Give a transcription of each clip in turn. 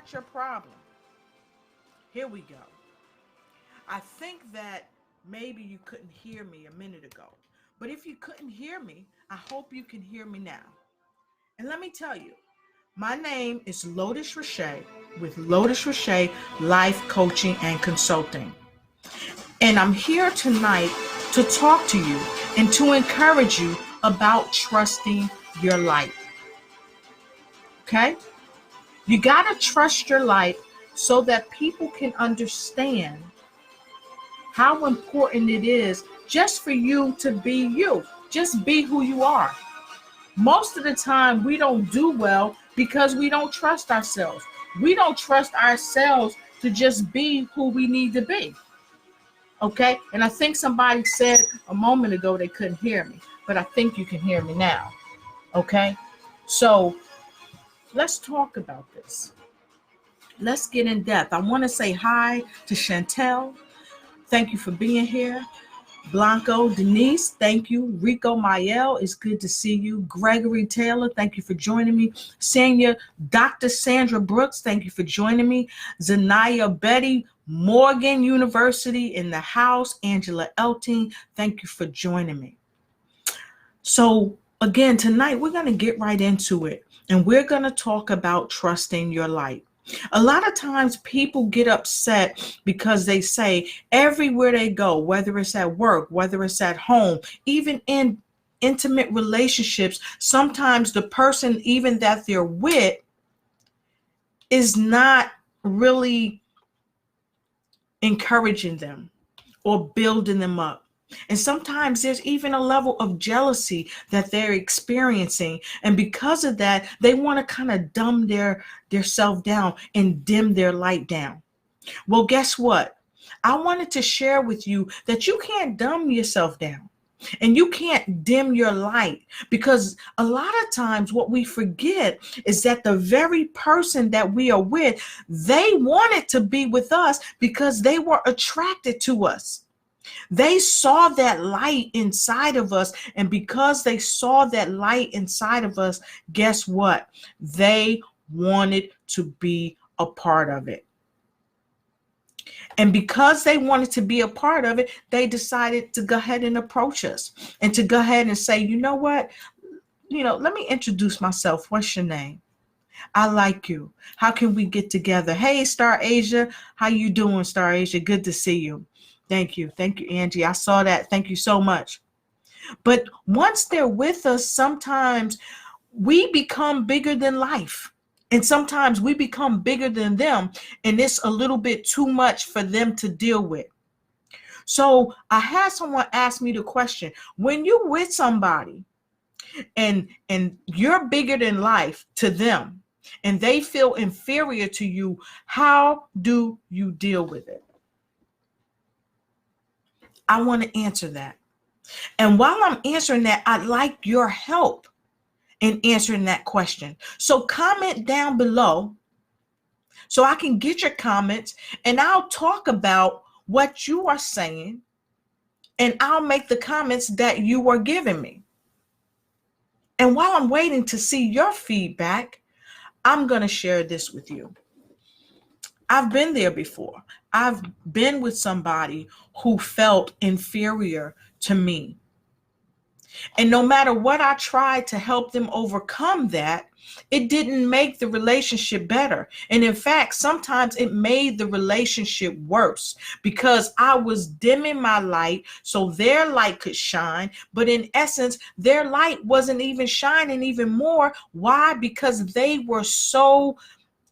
not your problem. Here we go. I think that maybe you couldn't hear me a minute ago. But if you couldn't hear me, I hope you can hear me now. And let me tell you, my name is Lotus Riche with Lotus Riche Life Coaching and Consulting. And I'm here tonight to talk to you and to encourage you about trusting your light. Okay? You got to trust your light so that people can understand how important it is just for you to be you. Just be who you are. Most of the time, we don't do well because we don't trust ourselves. We don't trust ourselves to just be who we need to be. Okay? And I think somebody said a moment ago they couldn't hear me, but I think you can hear me now. Okay? So let's talk about this. Let's get in depth. I want to say hi to Chantel. Thank you for being here. Blanco, Denise, thank you. Rico Mael, it's good to see you. Gregory Taylor, thank you for joining me. Senior Dr. Sandra Brooks, thank you for joining me. Zanaya Betty, Morgan University in the house. Angela Elting, thank you for joining me. So again, tonight we're going to get right into it, and we're going to talk about trusting your light. A lot of times people get upset because they say everywhere they go, whether it's at work, whether it's at home, even in intimate relationships, sometimes the person even that they're with is not really encouraging them or building them up. And sometimes there's even a level of jealousy that they're experiencing. And because of that, they want to kind of dumb their self down and dim their light down. Well, guess what? I wanted to share with you that you can't dumb yourself down and you can't dim your light, because a lot of times what we forget is that the very person that we are with, they wanted to be with us because they were attracted to us. They saw that light inside of us, and because they saw that light inside of us, guess what? They wanted to be a part of it. And because they wanted to be a part of it, they decided to go ahead and approach us and to go ahead and say, you know what? Let me introduce myself. What's your name? I like you. How can we get together? Hey, Star Asia. How you doing, Star Asia? Good to see you. Thank you. Thank you, Angie. I saw that. Thank you so much. But once they're with us, sometimes we become bigger than life. And sometimes we become bigger than them. And it's a little bit too much for them to deal with. So I had someone ask me the question, when you're with somebody and you're bigger than life to them and they feel inferior to you, how do you deal with it? I want to answer that. And while I'm answering that, I'd like your help in answering that question. So comment down below so I can get your comments, and I'll talk about what you are saying, and I'll make the comments that you are giving me. And while I'm waiting to see your feedback, I'm going to share this with you. I've been there before. I've been with somebody who felt inferior to me. And no matter what I tried to help them overcome that, it didn't make the relationship better. And in fact, sometimes it made the relationship worse because I was dimming my light so their light could shine. But in essence, their light wasn't even shining even more. Why? Because they were so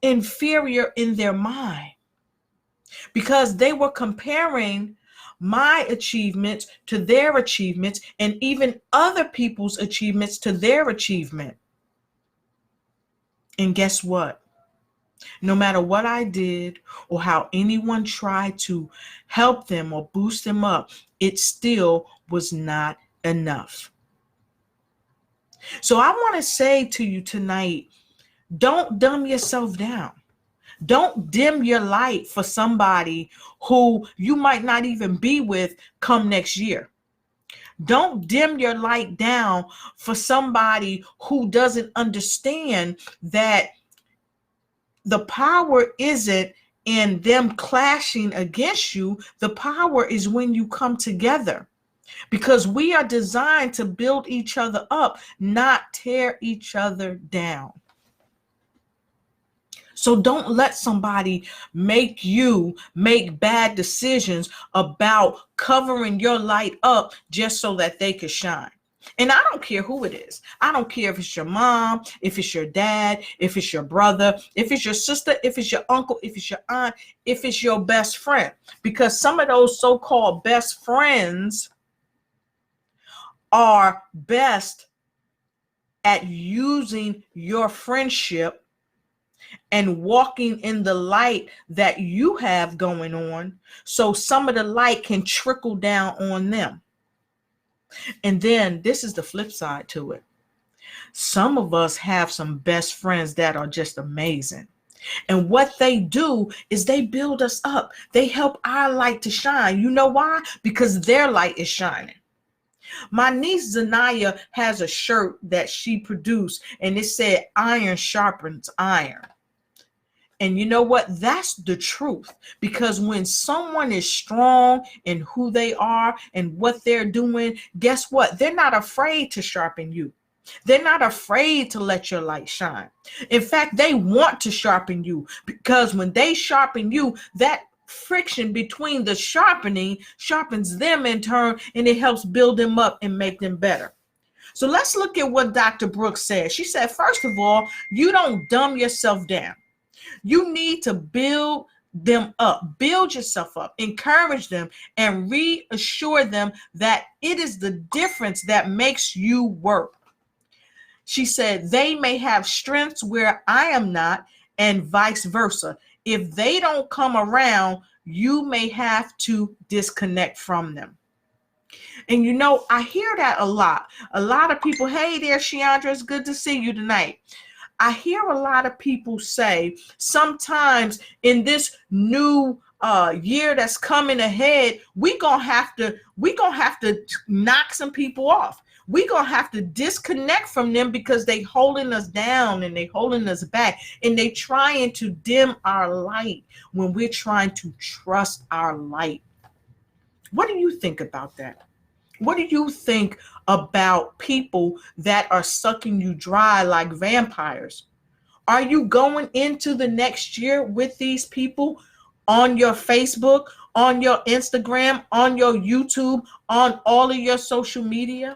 inferior in their mind, because they were comparing my achievements to their achievements and even other people's achievements to their achievement. And guess what? No matter what I did or how anyone tried to help them or boost them up, it still was not enough. So I want to say to you tonight, don't dumb yourself down. Don't dim your light for somebody who you might not even be with come next year. Don't dim your light down for somebody who doesn't understand that the power isn't in them clashing against you. The power is when you come together, because we are designed to build each other up, not tear each other down. So don't let somebody make you make bad decisions about covering your light up just so that they could shine. And I don't care who it is. I don't care if it's your mom, if it's your dad, if it's your brother, if it's your sister, if it's your uncle, if it's your aunt, if it's your best friend. Because some of those so-called best friends are best at using your friendship and walking in the light that you have going on, so some of the light can trickle down on them. And then this is the flip side to it. Some of us have some best friends that are just amazing. And what they do is they build us up. They help our light to shine. You know why? Because their light is shining. My niece Zanaya has a shirt that she produced, and it said, "Iron sharpens iron." And you know what? That's the truth. Because when someone is strong in who they are and what they're doing, guess what? They're not afraid to sharpen you. They're not afraid to let your light shine. In fact, they want to sharpen you, because when they sharpen you, that friction between the sharpening sharpens them in turn, and it helps build them up and make them better. So let's look at what Dr. Brooks said. She said, first of all, you don't dumb yourself down. You need to build them up, build yourself up, encourage them, and reassure them that it is the difference that makes you work. She said, they may have strengths where I am not, and vice versa. If they don't come around, you may have to disconnect from them. And you know, I hear that a lot. A lot of people, hey there, Sheandra, it's good to see you tonight. I hear a lot of people say sometimes in this new year that's coming ahead, we gonna have to knock some people off. We gonna have to disconnect from them because they holding us down and they holding us back, and they trying to dim our light when we're trying to trust our light. What do you think about that? What do you think about people that are sucking you dry like vampires? Are you going into the next year with these people on your Facebook, on your Instagram, on your YouTube, on all of your social media?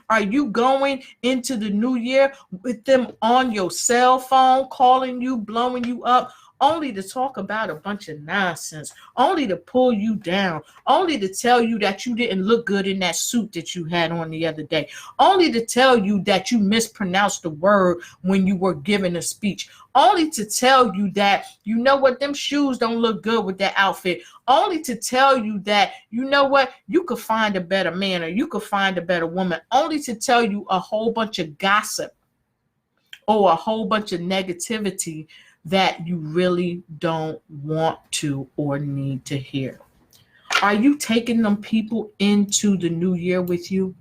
Are you going into the new year with them on your cell phone, calling you, blowing you up, only to talk about a bunch of nonsense, only to pull you down, only to tell you that you didn't look good in that suit that you had on the other day, only to tell you that you mispronounced the word when you were giving a speech, only to tell you that, you know what, them shoes don't look good with that outfit, only to tell you that, you know what, you could find a better man or you could find a better woman, only to tell you a whole bunch of gossip or a whole bunch of negativity that you really don't want to or need to hear. Are you taking them people into the new year with you?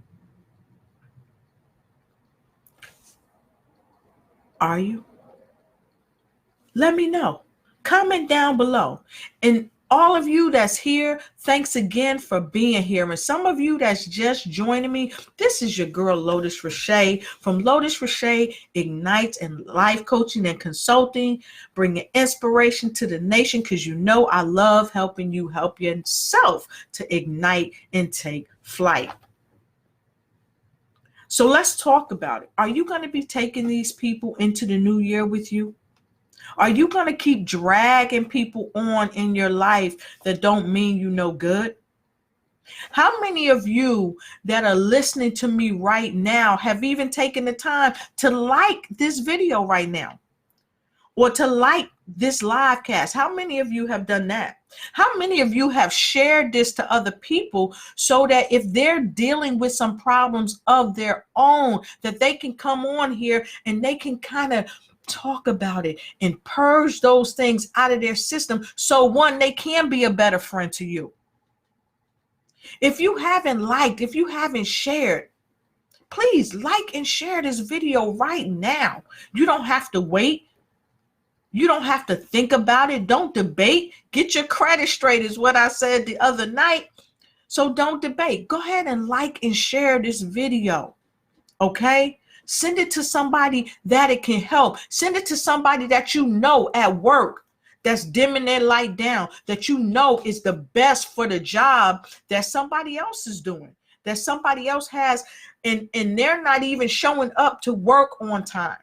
Are you? Let me know. Comment down below. And all of you that's here, thanks again for being here. And some of you that's just joining me, this is your girl Lotus Riche from Lotus Riche Ignites and Life Coaching and Consulting, bringing inspiration to the nation, because you know I love helping you help yourself to ignite and take flight. So let's talk about it. Are you going to be taking these people into the new year with you? Are you going to keep dragging people on in your life that don't mean you no good? How many of you that are listening to me right now have even taken the time to like this video right now? Or to like this live cast? How many of you have done that? How many of you have shared this to other people so that if they're dealing with some problems of their own, that they can come on here and they can kind of talk about it and purge those things out of their system, so one, they can be a better friend to you. If you haven't liked, if you haven't shared, please like and share this video right now. You don't have to wait. You don't have to think about it. Don't debate. Get your credit straight is what I said the other night. So don't debate. Go ahead and like and share this video. Okay? Send it to somebody that it can help. Send it to somebody that you know at work that's dimming their light down, that you know is the best for the job that somebody else is doing, that somebody else has, and they're not even showing up to work on time.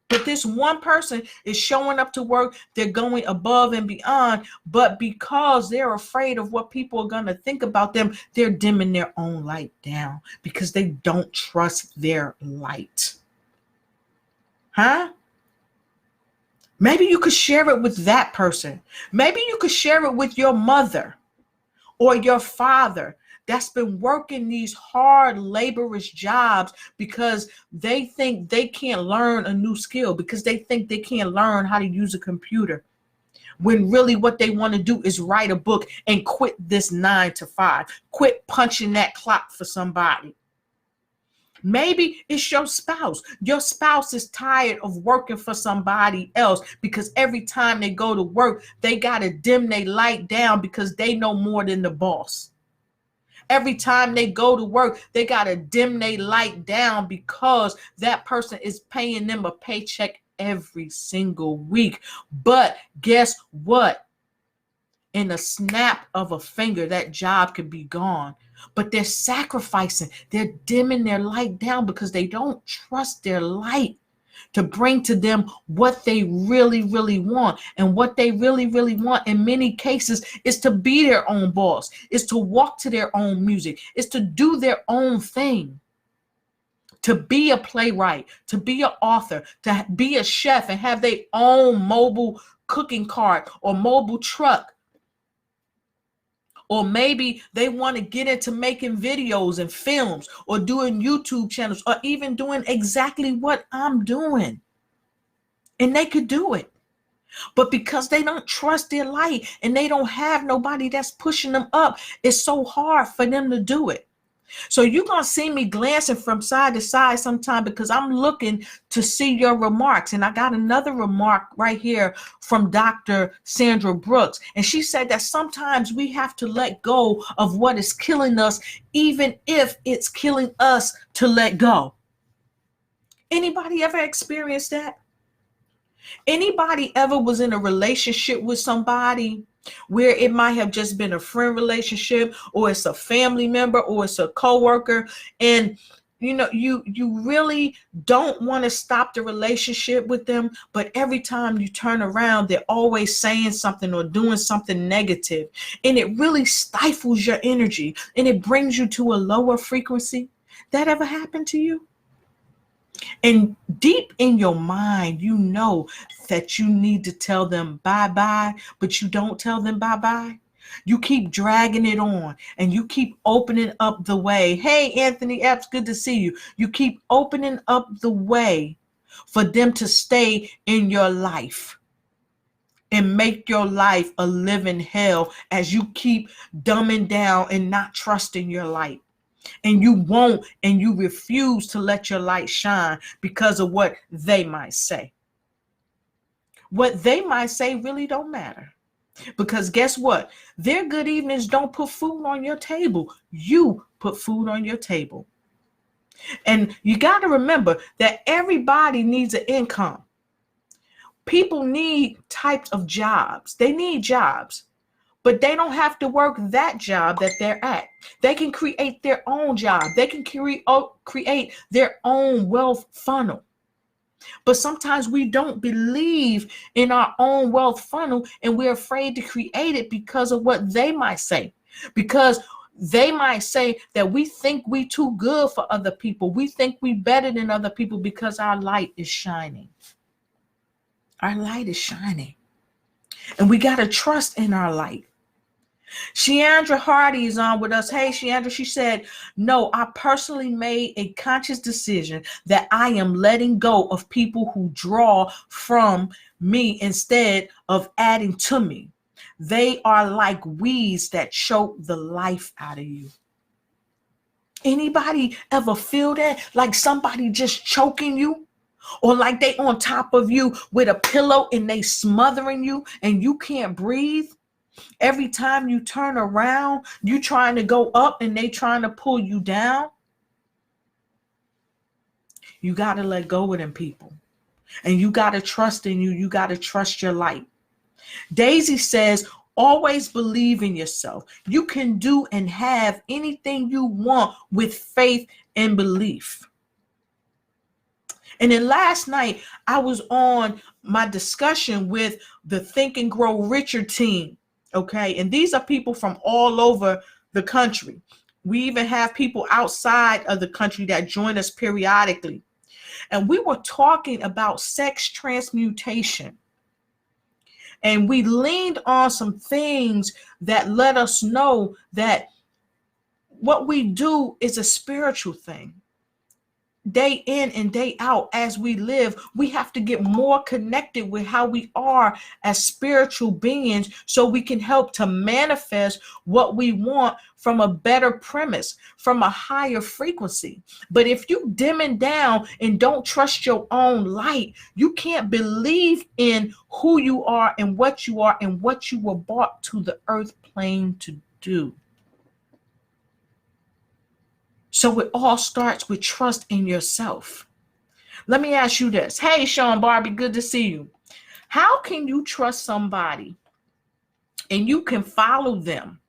But this one person is showing up to work, they're going above and beyond, but because they're afraid of what people are going to think about them, they're dimming their own light down because they don't trust their light. Huh? Maybe you could share it with that person. Maybe you could share it with your mother or your father that's been working these hard, laborious jobs because they think they can't learn a new skill, because they think they can't learn how to use a computer, when really what they want to do is write a book and quit this 9 to 5, quit punching that clock for somebody. Maybe it's your spouse. Your spouse is tired of working for somebody else because every time they go to work, they got to dim their light down because they know more than the boss. Every time they go to work, they got to dim their light down because that person is paying them a paycheck every single week. But guess what? In a snap of a finger, that job could be gone. But they're sacrificing. They're dimming their light down because they don't trust their light to bring to them what they really, really want. And what they really, really want in many cases is to be their own boss, is to walk to their own music, is to do their own thing, to be a playwright, to be an author, to be a chef and have their own mobile cooking cart or mobile truck. Or maybe they want to get into making videos and films or doing YouTube channels or even doing exactly what I'm doing. And they could do it. But because they don't trust their light and they don't have nobody that's pushing them up, it's so hard for them to do it. So you're going to see me glancing from side to side sometime because I'm looking to see your remarks. And I got another remark right here from Dr. Sandra Brooks. And she said that sometimes we have to let go of what is killing us, even if it's killing us to let go. Anybody ever experienced that? Anybody ever was in a relationship with somebody where it might have just been a friend relationship, or it's a family member, or it's a coworker, and you really don't want to stop the relationship with them, but every time you turn around, they're always saying something or doing something negative, and it really stifles your energy and it brings you to a lower frequency? That ever happened to you? And deep in your mind, you know that you need to tell them bye-bye, but you don't tell them bye-bye. You keep dragging it on and you keep opening up the way. Hey, Anthony Epps, good to see you. You keep opening up the way for them to stay in your life and make your life a living hell as you keep dumbing down and not trusting your light. And you won't, and you refuse to let your light shine because of what they might say. What they might say really don't matter. Because guess what? Their good evenings don't put food on your table. You put food on your table. And you got to remember that everybody needs an income. People need types of jobs. They need jobs. But they don't have to work that job that they're at. They can create their own job. They can create their own wealth funnel. But sometimes we don't believe in our own wealth funnel, and we're afraid to create it because of what they might say. Because they might say that we think we too good for other people. We think we better than other people because our light is shining. Our light is shining. And we got to trust in our light. Sheandra Hardy is on with us. Hey, Sheandra, she said, no, I personally made a conscious decision that I am letting go of people who draw from me instead of adding to me. They are like weeds that choke the life out of you. Anybody ever feel that? Like somebody just choking you? or like they on top of you with a pillow and they smothering you and you can't breathe. Every time you turn around, you trying to go up and they trying to pull you down. You got to let go of them people. And you got to trust in you. You got to trust your light. Daisy says, always believe in yourself. You can do and have anything you want with faith and belief. And then last night, I was on my discussion with the Think and Grow Richer team. Okay. And these are people from all over the country. We even have people outside of the country that join us periodically. And we were talking about sex transmutation. And we leaned on some things that let us know that what we do is a spiritual thing. Day in and day out, as we live, we have to get more connected with how we are as spiritual beings so we can help to manifest what we want from a better premise, from a higher frequency. But if you dimming down and don't trust your own light, you can't believe in who you are and what you were brought to the earth plane to do. So it all starts with trust in yourself. Let me ask you this. Hey, Sean Barbie, good to see you. How can you trust somebody and you can follow them,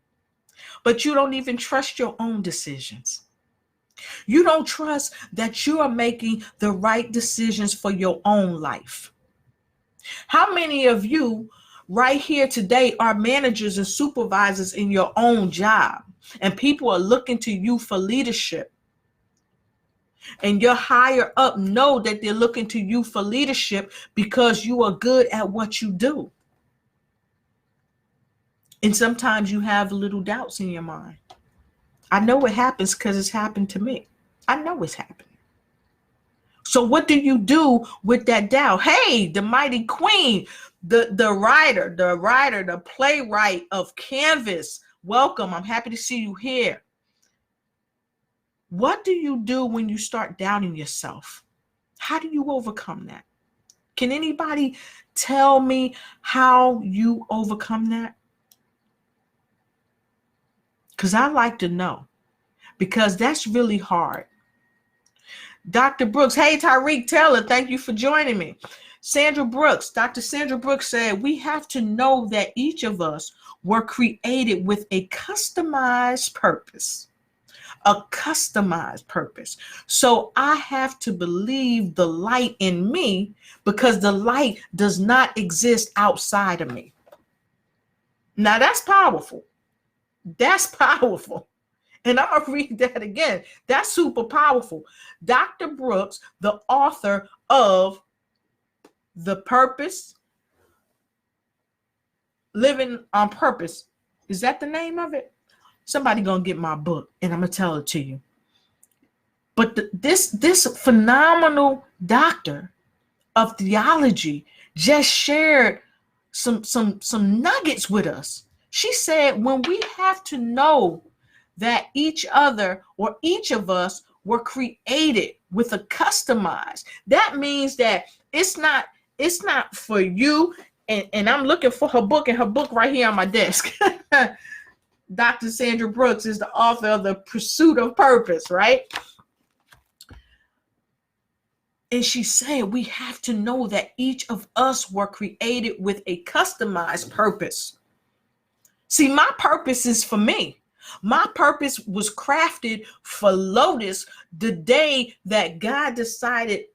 but you don't even trust your own decisions? You don't trust that you are making the right decisions for your own life. How many of you right here today are managers and supervisors in your own job? And people are looking to you for leadership. And your higher up know that they're looking to you for leadership because you are good at what you do. And sometimes you have little doubts in your mind. I know it happens because it's happened to me. I know it's happened. So what do you do with that doubt? Hey, the mighty queen, the writer, the playwright of Canvas. Welcome. I'm happy to see you here. What do you do when you start doubting yourself? How do you overcome that? Can anybody tell me how you overcome that? Because I like to know, because that's really hard. Dr. Brooks, hey, Tyreek Taylor, thank you for joining me. Sandra Brooks, Dr. Sandra Brooks said, we have to know that each of us were created with a customized purpose. A customized purpose. So I have to believe the light in me because the light does not exist outside of me. Now that's powerful. That's powerful. And I'm going to read that again. That's super powerful. Dr. Brooks, the author of The Purpose, Living on Purpose. Is that the name of it? Somebody going to get my book and I'm going to tell it to you. But this phenomenal doctor of theology just shared some nuggets with us. She said, when we have to know that each other or each of us were created with a customized, that means that it's not for you. And I'm looking for her book, and her book right here on my desk. Dr. Sandra Brooks is the author of The Pursuit of Purpose, right? And she said we have to know that each of us were created with a customized purpose. See, my purpose is for me. My purpose was crafted for Lotus the day that God decided,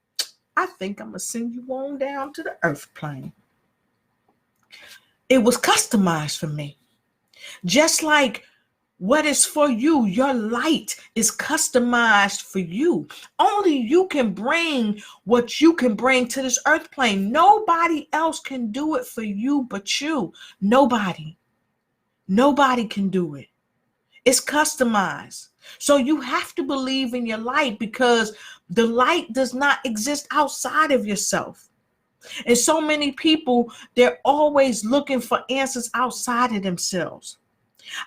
I think I'm going to send you on down to the earth plane. It was customized for me. Just like what is for you, your light is customized for you. Only you can bring what you can bring to this earth plane. Nobody else can do it for you but you. Nobody can do it. It's customized. So you have to believe in your light because the light does not exist outside of yourself. And so many people, they're always looking for answers outside of themselves.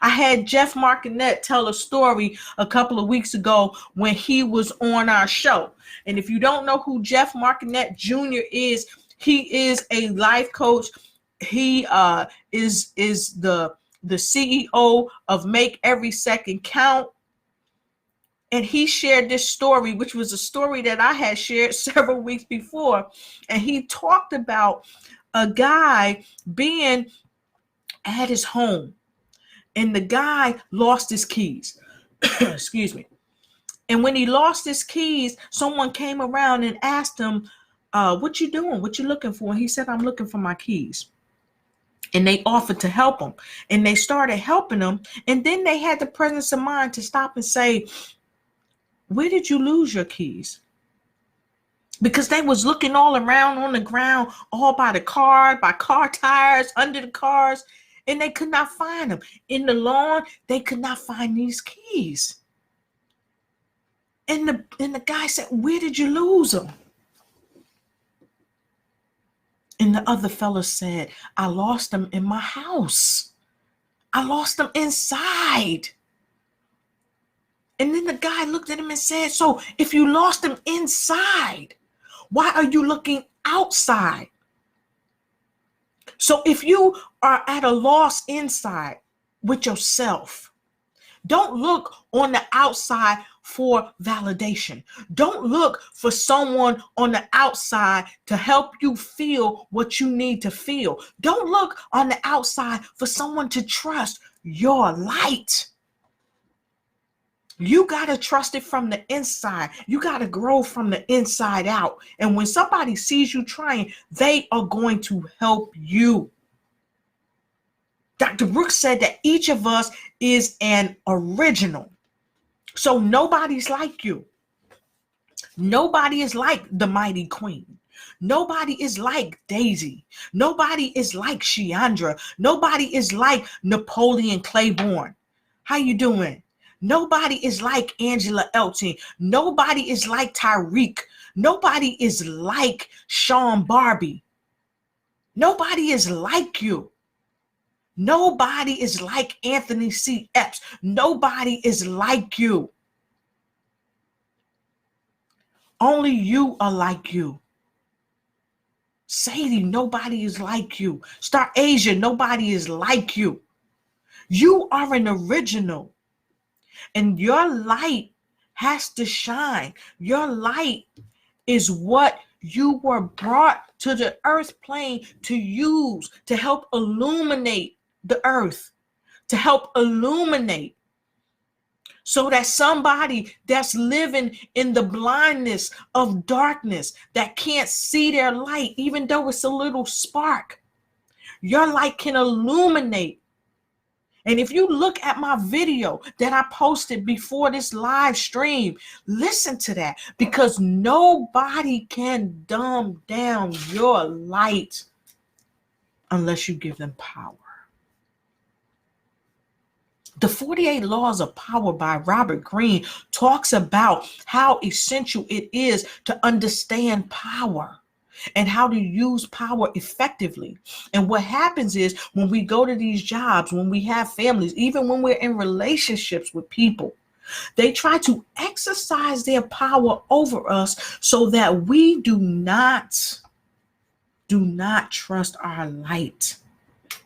I had Jeff Martinet tell a story a couple of weeks ago when he was on our show. And if you don't know who Jeff Martinet Jr. is, he is a life coach. He is the CEO of Make Every Second Count. And he shared this story, which was a story that I had shared several weeks before. And he talked about a guy being at his home, and the guy lost his keys. Excuse me. And when he lost his keys, someone came around and asked him, what you doing? What you looking for? And he said, I'm looking for my keys. And they offered to help him. And they started helping him. And then they had the presence of mind to stop and say, where did you lose your keys? Because they was looking all around on the ground, all by car tires, under the cars, and they could not find them. In the lawn, they could not find these keys. And the guy said, where did you lose them? And the other fella said, I lost them in my house. I lost them inside. And then the guy looked at him and said, so if you lost them inside, why are you looking outside? So if you are at a loss inside with yourself, don't look on the outside for validation. Don't look for someone on the outside to help you feel what you need to feel. Don't look on the outside for someone to trust your light. You got to trust it from the inside. You got to grow from the inside out. And when somebody sees you trying, they are going to help you. Dr. Brooks said that each of us is an original. So nobody's like you. Nobody is like the mighty queen. Nobody is like Daisy. Nobody is like Sheandra. Nobody is like Napoleon Claiborne. How you doing? Nobody is like Angela Elton. Nobody is like Tyreek. Nobody is like Sean Barbie. Nobody is like you. Nobody is like Anthony C. Epps. Nobody is like you. Only you are like you. Sadie, nobody is like you. Star Asia, nobody is like you. You are an original. And your light has to shine. Your light is what you were brought to the earth plane to use, to help illuminate the earth, to help illuminate, so that somebody that's living in the blindness of darkness, that can't see their light, even though it's a little spark, your light can illuminate. And if you look at my video that I posted before this live stream, listen to that, because nobody can dumb down your light unless you give them power. The 48 Laws of Power by Robert Greene talks about how essential it is to understand power and how to use power effectively. And what happens is, when we go to these jobs, when we have families, even when we're in relationships with people, they try to exercise their power over us so that we do not trust our light.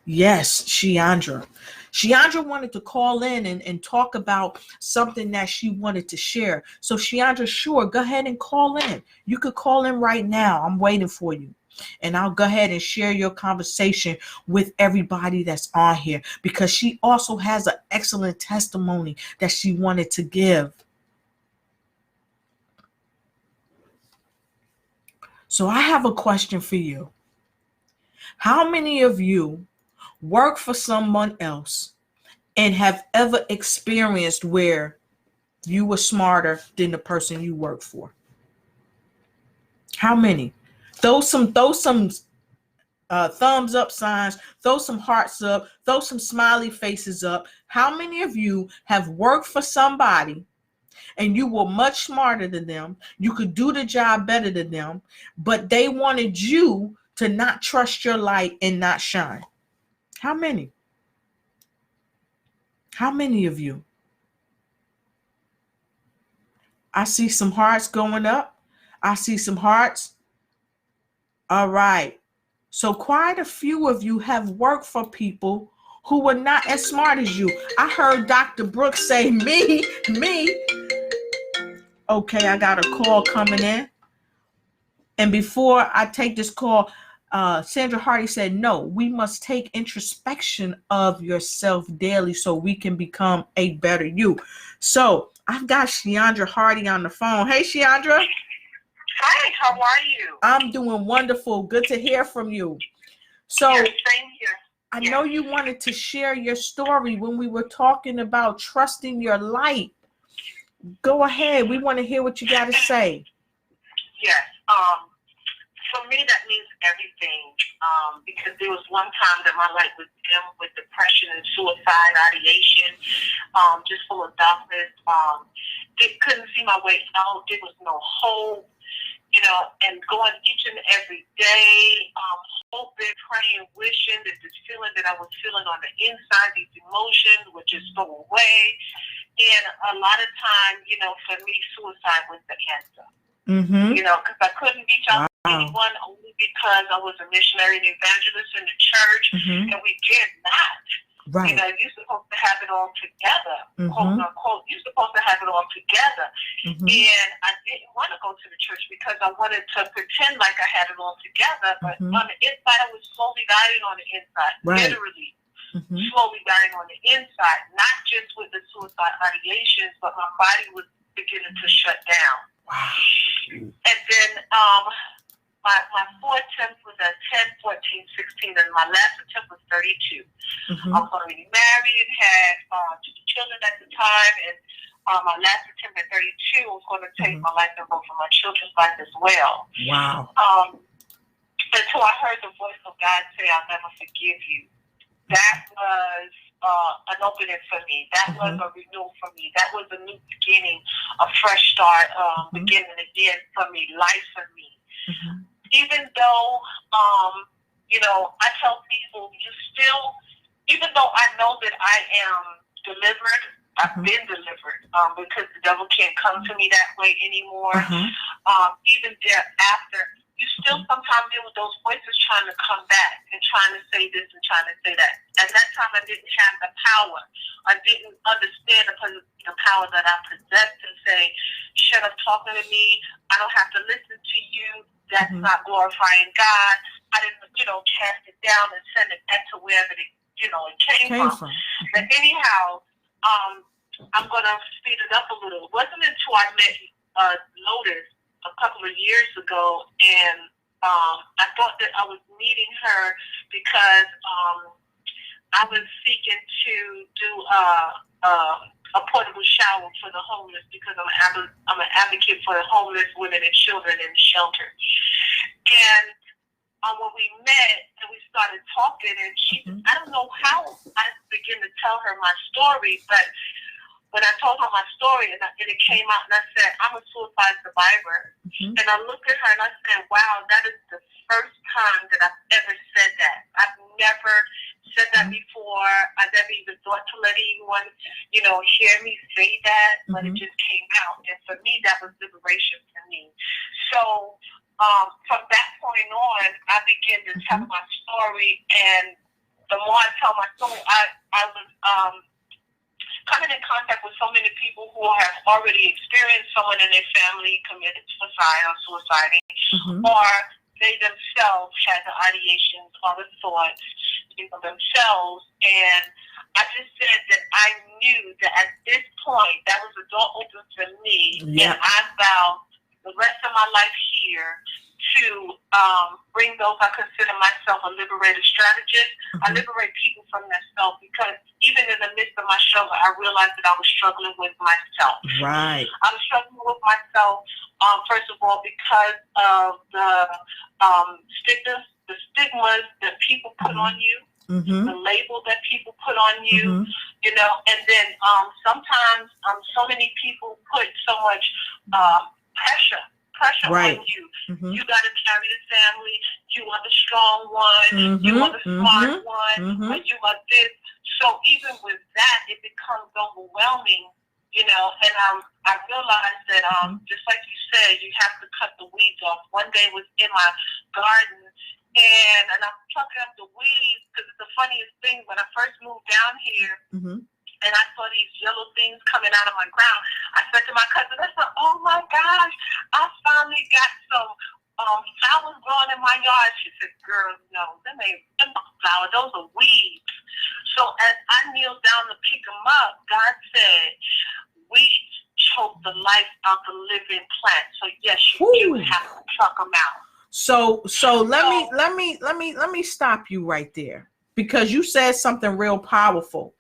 Yes, Sheandra. Sheandra wanted to call in and talk about something that she wanted to share. So Sheandra, sure, go ahead and call in. You could call in right now. I'm waiting for you. And I'll go ahead and share your conversation with everybody that's on here, because she also has an excellent testimony that she wanted to give. So I have a question for you. How many of you work for someone else and have ever experienced where you were smarter than the person you work for? How many? Throw some thumbs up signs, throw some hearts up, throw some smiley faces up. How many of you have worked for somebody and you were much smarter than them? You could do the job better than them, but they wanted you to not trust your light and not shine? How many? How many of you? I see some hearts going up. I see some hearts. All right. So quite a few of you have worked for people who were not as smart as you. I heard Dr. Brooks say, me. Okay, I got a call coming in. And before I take this call, Sandra Hardy said, no, we must take introspection of yourself daily so we can become a better you. So I've got Sheandra Hardy on the phone. Hey, Sheandra. Hi, how are you? I'm doing wonderful. Good to hear from you. So yes, same here. I know you wanted to share your story when we were talking about trusting your light. Go ahead. We want to hear what you got to say. Yes. For me, that means everything. Because there was one time that my light was dim with depression and suicide, ideation, just full of darkness. Couldn't see my way out. There was no hope. And going each and every day, hoping, praying, wishing that this feeling that I was feeling on the inside, these emotions would just go away. And a lot of time, for me, suicide was the answer. Mm-hmm. Because I couldn't reach out to anyone only because I was a missionary and evangelist in the church, and we did not. Right. You're supposed to have it all together, quote unquote. You're supposed to have it all together. And I didn't want to go to the church because I wanted to pretend like I had it all together. But on the inside, I was slowly dying on the inside, literally. Slowly dying on the inside, not just with the suicide ideations, but my body was beginning to shut down. Wow. And then my 4 attempts was at 10, 14, 16, and my last attempt was 32. I was already married, had 2 children at the time, and my last attempt at 32 was going to take my life and both of my children's life as well. Wow. Until I heard the voice of God say, I'll never forgive you. That was an opening for me. That was a renewal for me. That was a new beginning, a fresh start, beginning again for me, life for me. Even though, I tell people, even though I know that I am delivered, I've been delivered, because the devil can't come to me that way anymore. Even thereafter, you still sometimes deal with those voices trying to come back and trying to say this and trying to say that. At that time, I didn't have the power. I didn't understand the power that I possessed to say, shut up talking to me. I don't have to listen to you. That's not glorifying God. I didn't, cast it down and send it back to wherever it came from. But anyhow, I'm going to speed it up a little. It wasn't until I met Lotus a couple of years ago, and I thought that I was meeting her because I was seeking to do a portable shower for the homeless because I'm an advocate for the homeless women and children in the shelter. And when we met and we started talking, and I don't know how I began to tell her my story, but when I told her my story and it came out and I said, I'm a suicide survivor. And I looked at her and I said, wow, that is the first time that I've ever said that. I've never said that before. I never even thought to let anyone, hear me say that, but it just came out. And for me, that was liberation for me. So from that point on, I began to tell my story. And the more I tell my story, I was coming in contact with so many people who have already experienced someone in their family committed suicide or suiciding, or they themselves had the ideations or the thoughts themselves. And I just said that I knew that at this point, that was the door open for me, and I vowed the rest of my life here to bring those. I consider myself a liberator strategist. I liberate people from themselves because even in the midst of my struggle, I realized that I was struggling with myself. Right. I was struggling with myself, first of all, because of the stigmas that people put on you, the label that people put on you, and then sometimes so many people put so much pressure pressure Right. on you. Mm-hmm. You got to carry the family. You are the strong one. Mm-hmm. You are the smart one. Mm-hmm. Or you are this. So even with that, it becomes overwhelming, you know. And I realized that just like you said, you have to cut the weeds off. One day was in my garden, and I'm plucking up the weeds because it's the funniest thing. When I first moved down here, and I saw these yellow things coming out of my ground, I said to my cousin, I said, "Oh my gosh, I finally got some flowers growing in my yard." She said, "Girl, no, them ain't flowers, those are weeds." So as I kneeled down to pick them up, God said, "Weeds choke the life out the living plant. So yes, you do have to pluck them out." So let me stop you right there, because you said something real powerful.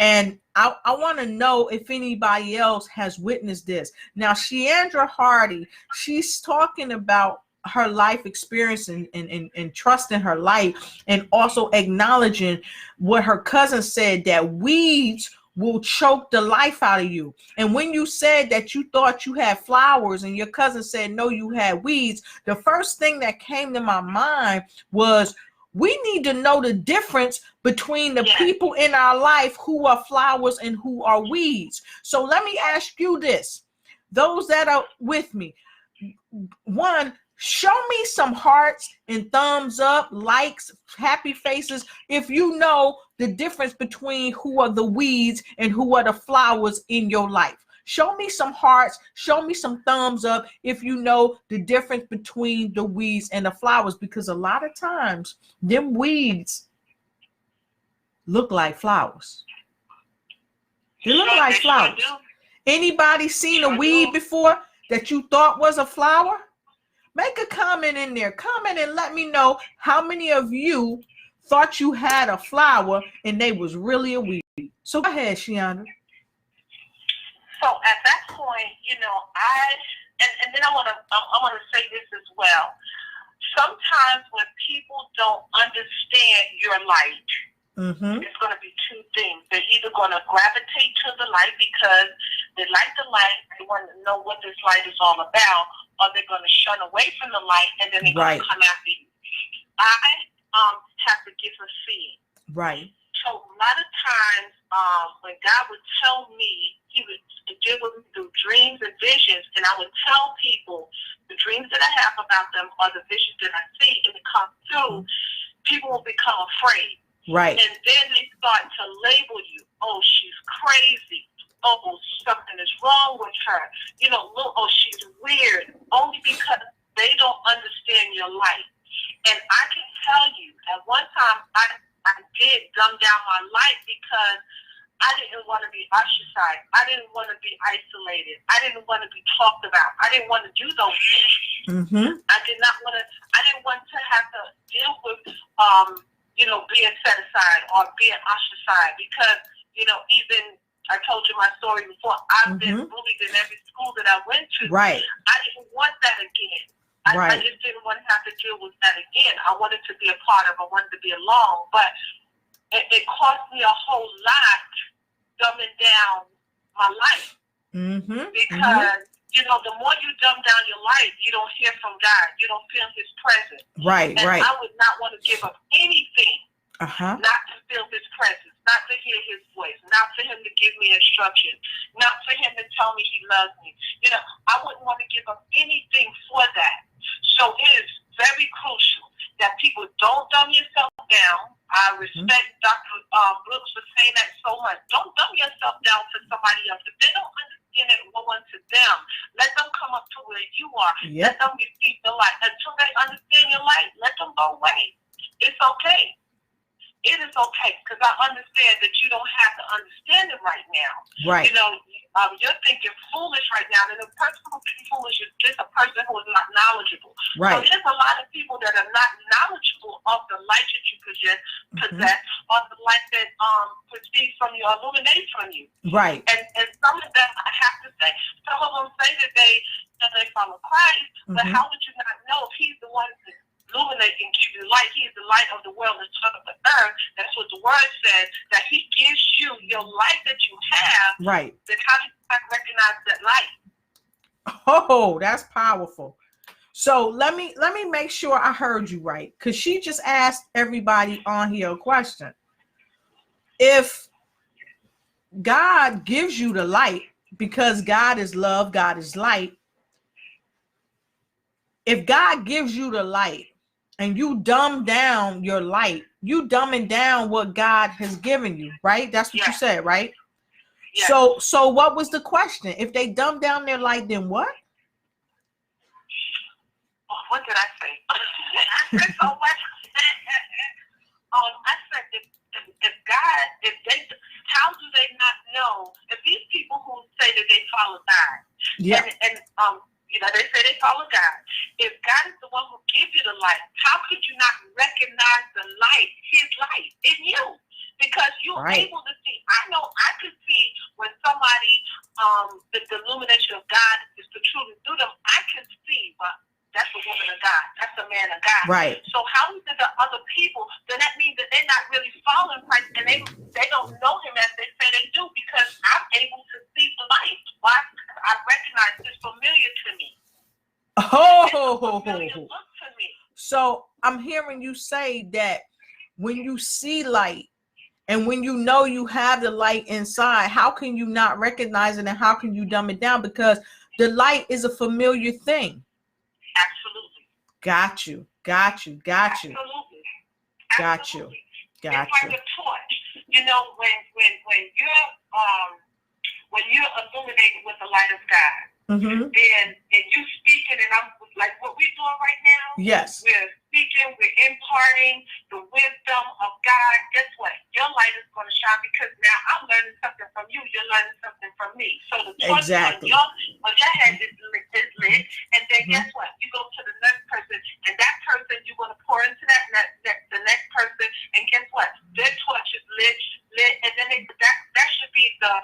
And I want to know if anybody else has witnessed this. Now, Sheandra Hardy, she's talking about her life experience and trusting her life, and also acknowledging what her cousin said, that weeds will choke the life out of you. And when you said that you thought you had flowers and your cousin said, no, you had weeds, the first thing that came to my mind was, we need to know the difference between the people in our life who are flowers and who are weeds. So let me ask you this, those that are with me. One, show me some hearts and thumbs up, likes, happy faces, if you know the difference between who are the weeds and who are the flowers in your life. Show me some hearts, show me some thumbs up if you know the difference between the weeds and the flowers, because a lot of times them weeds look like flowers. They look like flowers. Anybody seen a weed before that you thought was a flower? Make a comment in there. Comment and let me know how many of you thought you had a flower and they was really a weed. So go ahead, Sheandra. So at that point, you know, and then I want to say this as well. Sometimes when people don't understand your light, it's going to be two things. They're either going to gravitate to the light because they like the light, they want to know what this light is all about, or they're going to shun away from the light and then they're going to come after you. I have to give a seed. Right. So a lot of times when God would tell me, he would deal with me through dreams and visions, and I would tell people the dreams that I have about them or the visions that I see, and it comes through, people will become afraid. Right. And then they start to label you. Oh, she's crazy. Oh, something is wrong with her. You know, look, oh, she's weird. Only because they don't understand your life. And I can tell you, at one time, I did dumb down my life because I didn't want to be ostracized. I didn't want to be isolated. I didn't want to be talked about. I didn't want to do those things. I didn't want to have to deal with, you know, being set aside or being ostracized because, you know, even I told you my story before. I've been bullied in every school that I went to. Right. I didn't want that again. I just didn't want to have to deal with that again. I wanted to be a part of. I wanted to be along, but it cost me a whole lot dumbing down my life. Because you know, the more you dumb down your life, you don't hear from God. You don't feel His presence. Right. And I would not want to give up anything, not to feel His presence, not to hear His voice, not for Him to give me instruction, not for Him to tell me He loves me. You know, I wouldn't want to give up anything for that. So it is very crucial that people don't dumb yourself down. I respect Dr. Brooks for saying that so much. Don't dumb yourself down for somebody else. If they don't understand it, go unto them. Let them come up to where you are. Let them receive the light. Until they understand your light, let them go away. It's okay. It is okay, because I understand that you don't have to understand it right now. Right. You know, you're thinking foolish right now, and the person who's thinking foolish is just a person who is not knowledgeable. Right. So there's a lot of people that are not knowledgeable of the light that you possess, or the light that proceeds from you, or illuminates from you. Right. And some of them, I have to say, some of them say that they follow Christ, but how would you not know if He's the one that illuminate and give you light? He is the light of the world, the sun of the earth. That's what the word says, that He gives you your light that you have. Right. Then how do you recognize that light? Oh, that's powerful. So let me make sure I heard you right, because she just asked everybody on here a question. If God gives you the light, because God is love, God is light. If God gives you the light and you dumb down your light, you dumbing down what God has given you, right? That's what you said, right? Yes. So what was the question? If they dumb down their light, then what? Oh, what did I say? I said so much. I said if God, if they, how do they not know? If these people who say that they follow God, and they say they follow God. If God is the one who gives you the light, how could you not recognize the light, His light in you? Because you're able to see. I know I could see when somebody, the illumination of God is protruding through them. I can see, but that's a woman of God. That's a man of God. Right. So how is it the other people? Then that means that they're not really following Christ, and they don't know Him as they say they do. Because I'm able to see the light. Why? Because I recognize it's familiar to me. So I'm hearing you say that when you see light and when you know you have the light inside, how can you not recognize it and how can you dumb it down? Because the light is a familiar thing. Absolutely. Got you. Absolutely. Got you. It's like a torch. You know, when you're illuminated with the light of God, then and you speaking, and I'm like what we're doing right now. Yes. We're speaking, we're imparting the wisdom of God. Guess what? Your light is going to shine because now I'm learning something from you. You're learning something from me. So the torch on your head is lit, and then guess what? You go to the next person, and that person you're going to pour into the next person, and guess what? Their torch is lit, and then that should be a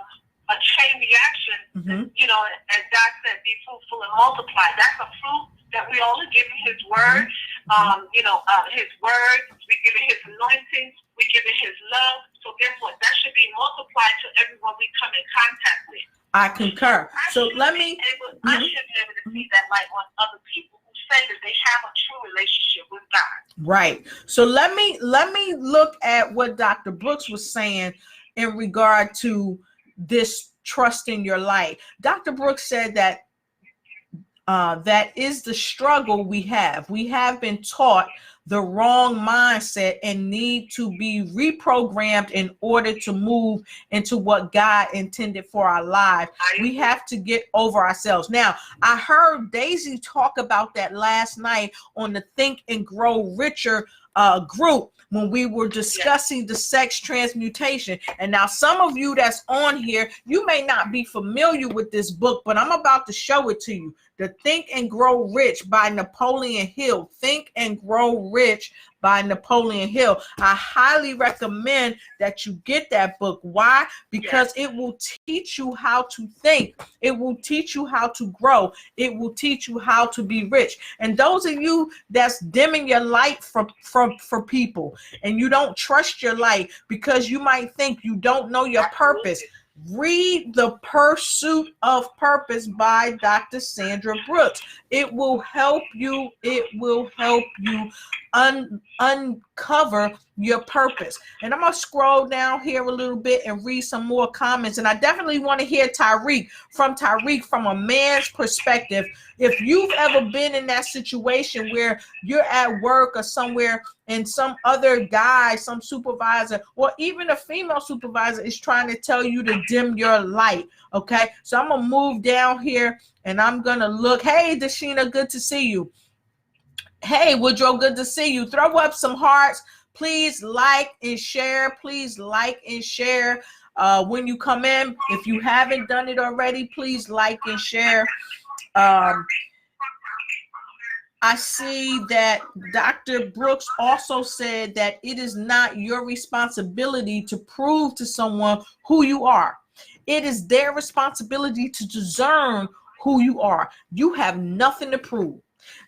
chain reaction. You know, as God said, be fruitful and multiply. That's a fruit that we only give Him His word. His word. We give it His anointing. We give it His love. So guess what? That should be multiplied to everyone we come in contact with. I concur. I should be able to see that light on other people who say that they have a true relationship with God. Right. So let me look at what Dr. Brooks was saying in regard to this trust in your light. Dr. Brooks said that that is the struggle we have. We have been taught the wrong mindset and need to be reprogrammed in order to move into what God intended for our lives. We have to get over ourselves. Now, I heard Daisy talk about that last night on the Think and Grow Richer group when we were discussing the sex transmutation. And now some of you that's on here, you may not be familiar with this book, but I'm about to show it to you. The Think and Grow Rich by Napoleon Hill. Think and Grow Rich by Napoleon Hill. I highly recommend that you get that book. Why? Because it will teach you how to think. It will teach you how to grow. It will teach you how to be rich. And those of you that's dimming your light for people and you don't trust your light because you might think you don't know your purpose, read The Pursuit of Purpose by Dr. Sandra Brooks. It will help you. It will help you uncover your purpose. And I'm going to scroll down here a little bit and read some more comments. And I definitely want to hear Tyreek from a man's perspective. If you've ever been in that situation where you're at work or somewhere and some other guy, some supervisor, or even a female supervisor is trying to tell you to dim your light. Okay. So I'm going to move down here and I'm going to look. Hey, Dashina, good to see you. Hey, Woodrow, good to see you. Throw up some hearts. Please like and share. Please like and share when you come in. If you haven't done it already, please like and share. I see that Dr. Brooks also said that it is not your responsibility to prove to someone who you are. It is their responsibility to discern who you are. You have nothing to prove.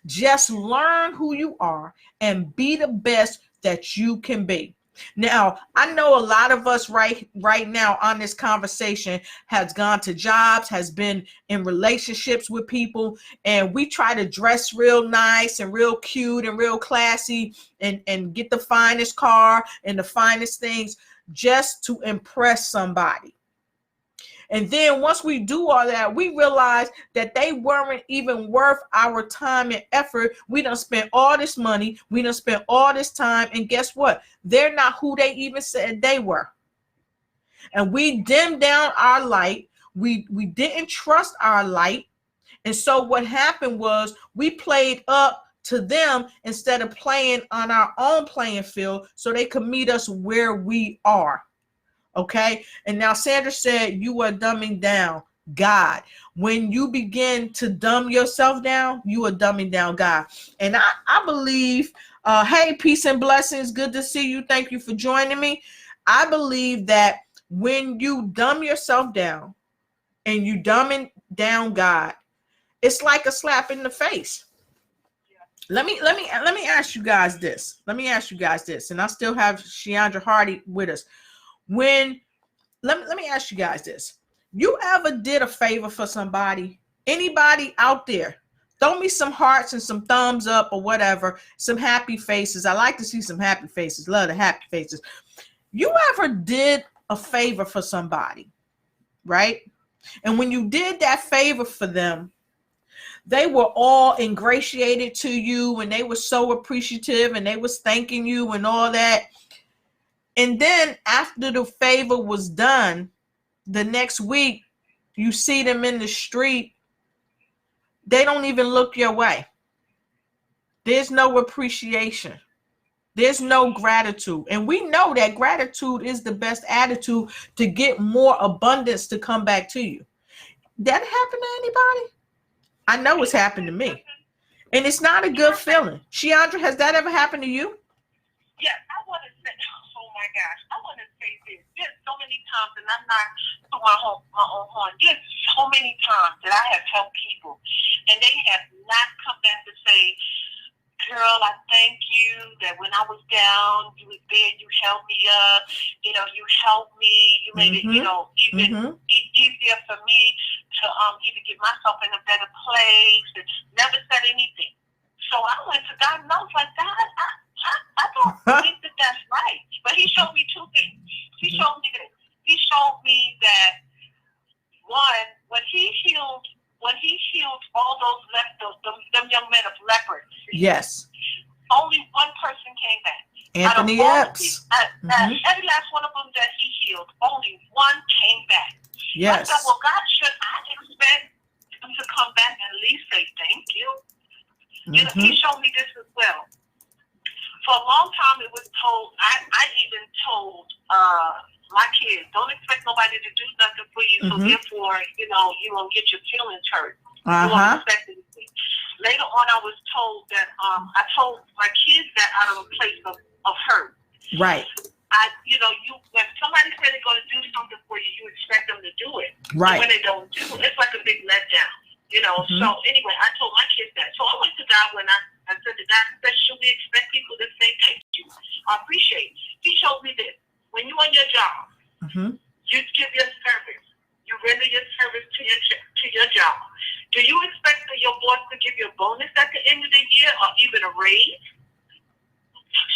Just learn who you are and be the best that you can be. Now, I know a lot of us right now on this conversation has gone to jobs, has been in relationships with people, and we try to dress real nice and real cute and real classy and get the finest car and the finest things just to impress somebody. And then once we do all that, we realize that they weren't even worth our time and effort. We done spent all this money. We done spent all this time. And guess what? They're not who they even said they were. And we dimmed down our light. We didn't trust our light. And so what happened was we played up to them instead of playing on our own playing field so they could meet us where we are. Okay. And now Sandra said you are dumbing down God. When you begin to dumb yourself down, you are dumbing down God. And I believe, hey, peace and blessings. Good to see you. Thank you for joining me. I believe that when you dumb yourself down and you dumbing down God, it's like a slap in the face. Let me ask you guys this. And I still have Sheandra Hardy with us. Let me ask you guys this. You ever did a favor for somebody? Anybody out there? Throw me some hearts and some thumbs up or whatever. Some happy faces. I like to see some happy faces. Love the happy faces. You ever did a favor for somebody, right? And when you did that favor for them, they were all ingratiated to you and they were so appreciative and they was thanking you and all that. And then after the favor was done, the next week, you see them in the street. They don't even look your way. There's no appreciation. There's no gratitude. And we know that gratitude is the best attitude to get more abundance to come back to you. That happen to anybody? I know it's happened to me. And it's not a good feeling. Sheandra, has that ever happened to you? Yes, I want to say, oh my gosh, I want to say this. There's so many times, and I'm not to my own horn. There's so many times that I have helped people, and they have not come back to say, girl, I thank you that when I was down, you was there, you held me up, you helped me, you made it, even easier for me to even get myself in a better place, and never said anything. So I went to God and I was like, God, I don't think that that's right. But he showed me two things. He showed me this. He showed me that, one, when he healed all those them young men of leopards. Yes. Only one person came back. Anthony Epps. Every last one of them that he healed, only one came back. Yes. I said, well, God, should I expect him to come back and at least say thank you? He showed me this as well. For a long time, it was told, I even told my kids, don't expect nobody to do nothing for you, so therefore, you won't get your feelings hurt. You won't expect anything. Later on, I was told that, I told my kids that out of a place of hurt. Right. When somebody said they're going to do something for you, you expect them to do it. Right. And when they don't do it, it's like a big letdown. So anyway, I told my kids that. So I went to God when I said to God, should we expect people to say thank you? I appreciate it. He showed me this. When you're on your job, you give your service. You render your service to your job. Do you expect that your boss to give you a bonus at the end of the year or even a raise?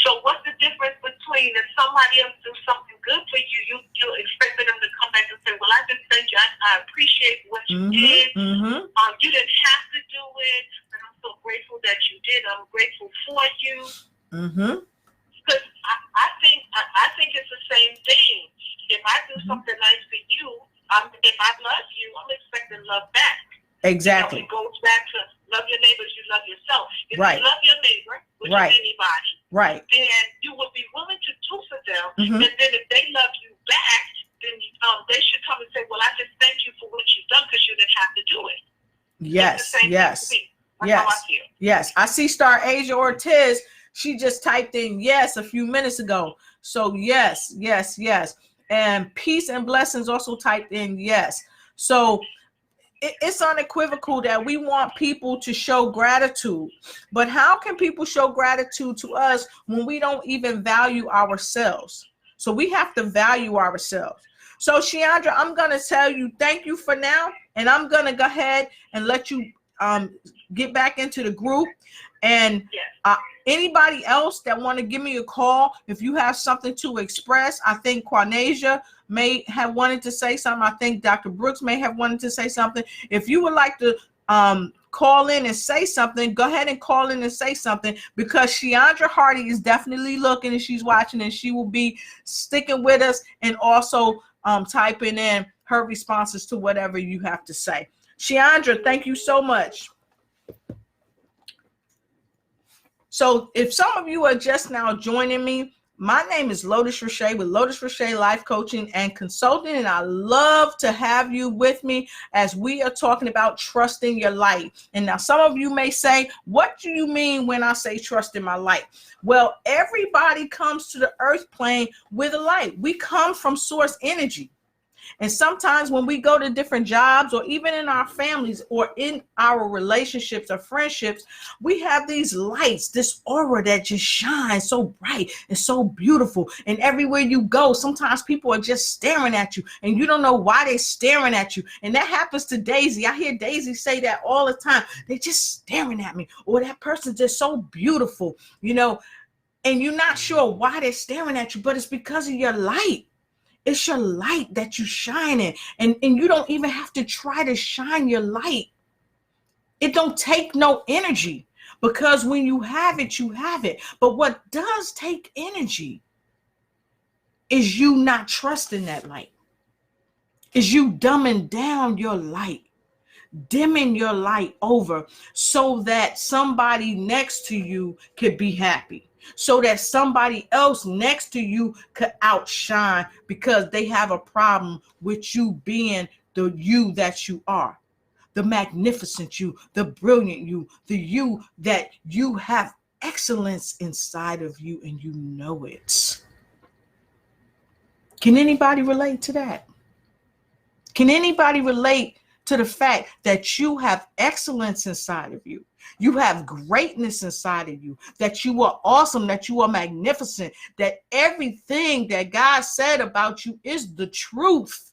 So what's the difference between if somebody else do something good for you, you're expecting them to come back and say, well, I just thank you. I appreciate what you did. You didn't have to do it, but I'm so grateful that you did. I'm grateful for you. Because I think it's the same thing. If I do something nice for you, if I love you, I'm expecting love back. Exactly. It goes back to love your neighbors, you love yourself. If you love your neighbor, which is anybody, then you will be willing to do for them. And then if they love you back, then they should come and say, well, I just thank you for what you've done because you didn't have to do it. Yes. I see Star Asia Ortiz. She just typed in yes a few minutes ago. So yes. And Peace and Blessings also typed in yes. So it's unequivocal that we want people to show gratitude. But how can people show gratitude to us when we don't even value ourselves? So we have to value ourselves. So Shiandra, I'm going to tell you thank you for now. And I'm going to go ahead and let you get back into the group. And anybody else that want to give me a call, if you have something to express, I think Quanasia may have wanted to say something. I think Dr. Brooks may have wanted to say something. If you would like to call in and say something, go ahead and call in and say something, because Shiandra Hardy is definitely looking and she's watching, and she will be sticking with us and also typing in her responses to whatever you have to say. Shiandra, thank you so much. So if some of you are just now joining me, my name is Lotus Riche with Lotus Riche Life Coaching and Consulting, and I love to have you with me as we are talking about trusting your light. And now some of you may say, what do you mean when I say trust in my light? Well, everybody comes to the earth plane with a light. We come from source energy. And sometimes when we go to different jobs, or even in our families or in our relationships or friendships, we have these lights, this aura that just shines so bright and so beautiful. And everywhere you go, sometimes people are just staring at you and you don't know why they're staring at you. And that happens to Daisy. I hear Daisy say that all the time. They're just staring at me, or that person's just so beautiful, you know, and you're not sure why they're staring at you, but it's because of your light. It's your light that you shine in. And you don't even have to try to shine your light. It don't take no energy, because when you have it, you have it. But what does take energy is you not trusting that light. Is you dumbing down your light, dimming your light over so that somebody next to you could be happy, so that somebody else next to you could outshine, because they have a problem with you being the you that you are, the magnificent you, the brilliant you, the you that you have excellence inside of you and you know it. Can anybody relate to that? Can anybody relate to the fact that you have excellence inside of you? You have greatness inside of you, that you are awesome, that you are magnificent, that everything that God said about you is the truth.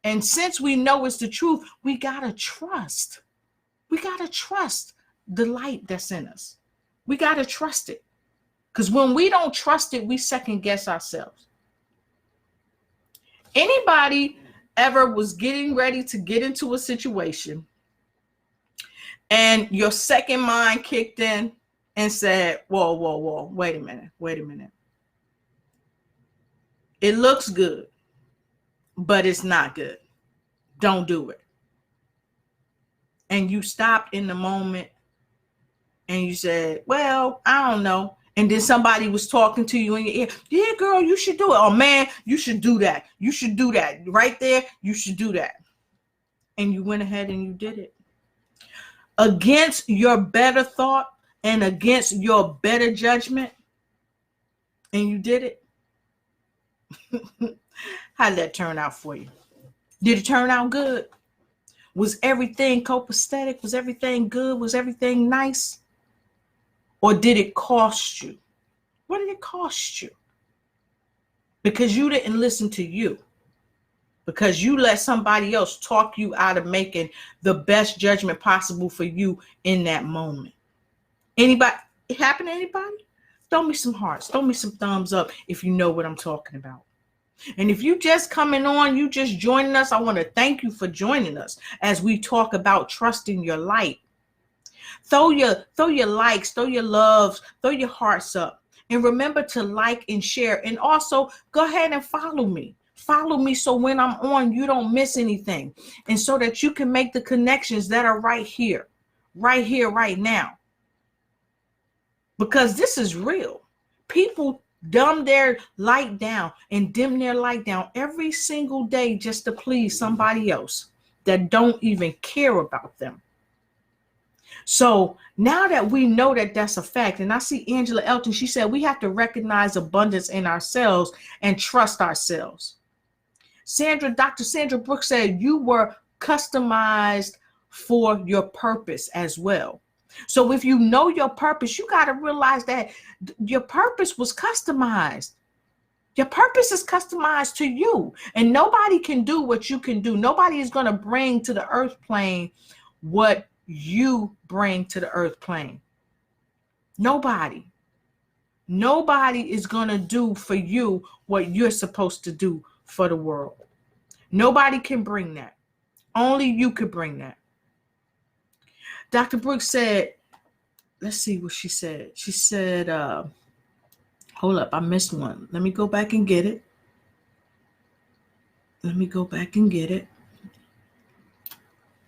And since we know it's the truth, we got to trust. We got to trust the light that's in us. We got to trust it. Because when we don't trust it, we second guess ourselves. Anybody ever was getting ready to get into a situation and your second mind kicked in and said, whoa, wait a minute. It looks good, but it's not good. Don't do it. And you stopped in the moment and you said, well, I don't know. And then somebody was talking to you in your ear. Yeah, girl, you should do it. Oh, man, you should do that. You should do that. Right there, you should do that. And you went ahead and you did it. Against your better thought and against your better judgment. And you did it. How did that turn out for you? Did it turn out good? Was everything copacetic? Was everything good? Was everything nice? Or did it cost you? What did it cost you? Because you didn't listen to you. Because you let somebody else talk you out of making the best judgment possible for you in that moment. Anybody? It happened to anybody? Throw me some hearts. Throw me some thumbs up if you know what I'm talking about. And if you just coming on, you just joining us, I want to thank you for joining us as we talk about trusting your light. Throw your likes, throw your loves, throw your hearts up. And remember to like and share. And also go ahead and follow me. Follow me so when I'm on, you don't miss anything. And so that you can make the connections that are right here, right now. Because this is real. People dumb their light down and dim their light down every single day just to please somebody else that don't even care about them. So now that we know that that's a fact, and I see Angela Elton, she said we have to recognize abundance in ourselves and trust ourselves. Dr. Sandra Brooks said you were customized for your purpose as well. So if you know your purpose, you got to realize that your purpose was customized. Your purpose is customized to you, and nobody can do what you can do. Nobody is going to bring to the earth plane what you bring to the earth plane. Nobody is going to do for you what you're supposed to do for the world. Nobody can bring that. Only you could bring that. Dr. Brooks said, let's see what she said. She said, hold up, I missed one. Let me go back and get it.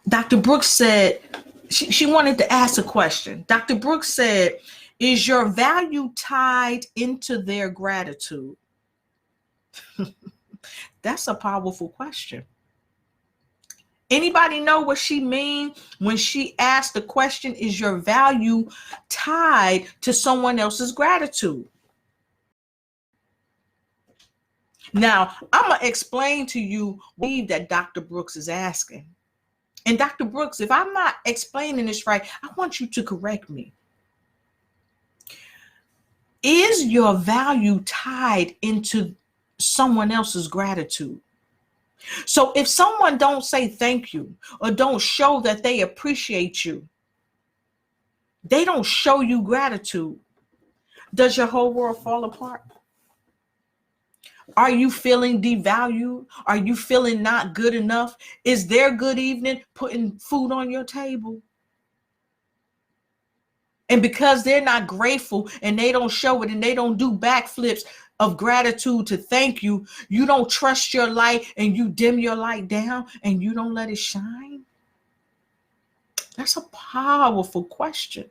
Dr. Brooks said, she wanted to ask a question. Dr. Brooks said, is your value tied into their gratitude? That's a powerful question. Anybody know what she means when she asked the question, is your value tied to someone else's gratitude? Now, I'm going to explain to you what that Dr. Brooks is asking. And Dr. Brooks, if I'm not explaining this right, I want you to correct me. Is your value tied into someone else's gratitude? So if someone don't say thank you or don't show that they appreciate you, they don't show you gratitude, does your whole world fall apart? Are you feeling devalued? Are you feeling not good enough? Is their good evening putting food on your table? And because they're not grateful and they don't show it and they don't do backflips of gratitude to thank you, you don't trust your light and you dim your light down and you don't let it shine? That's a powerful question.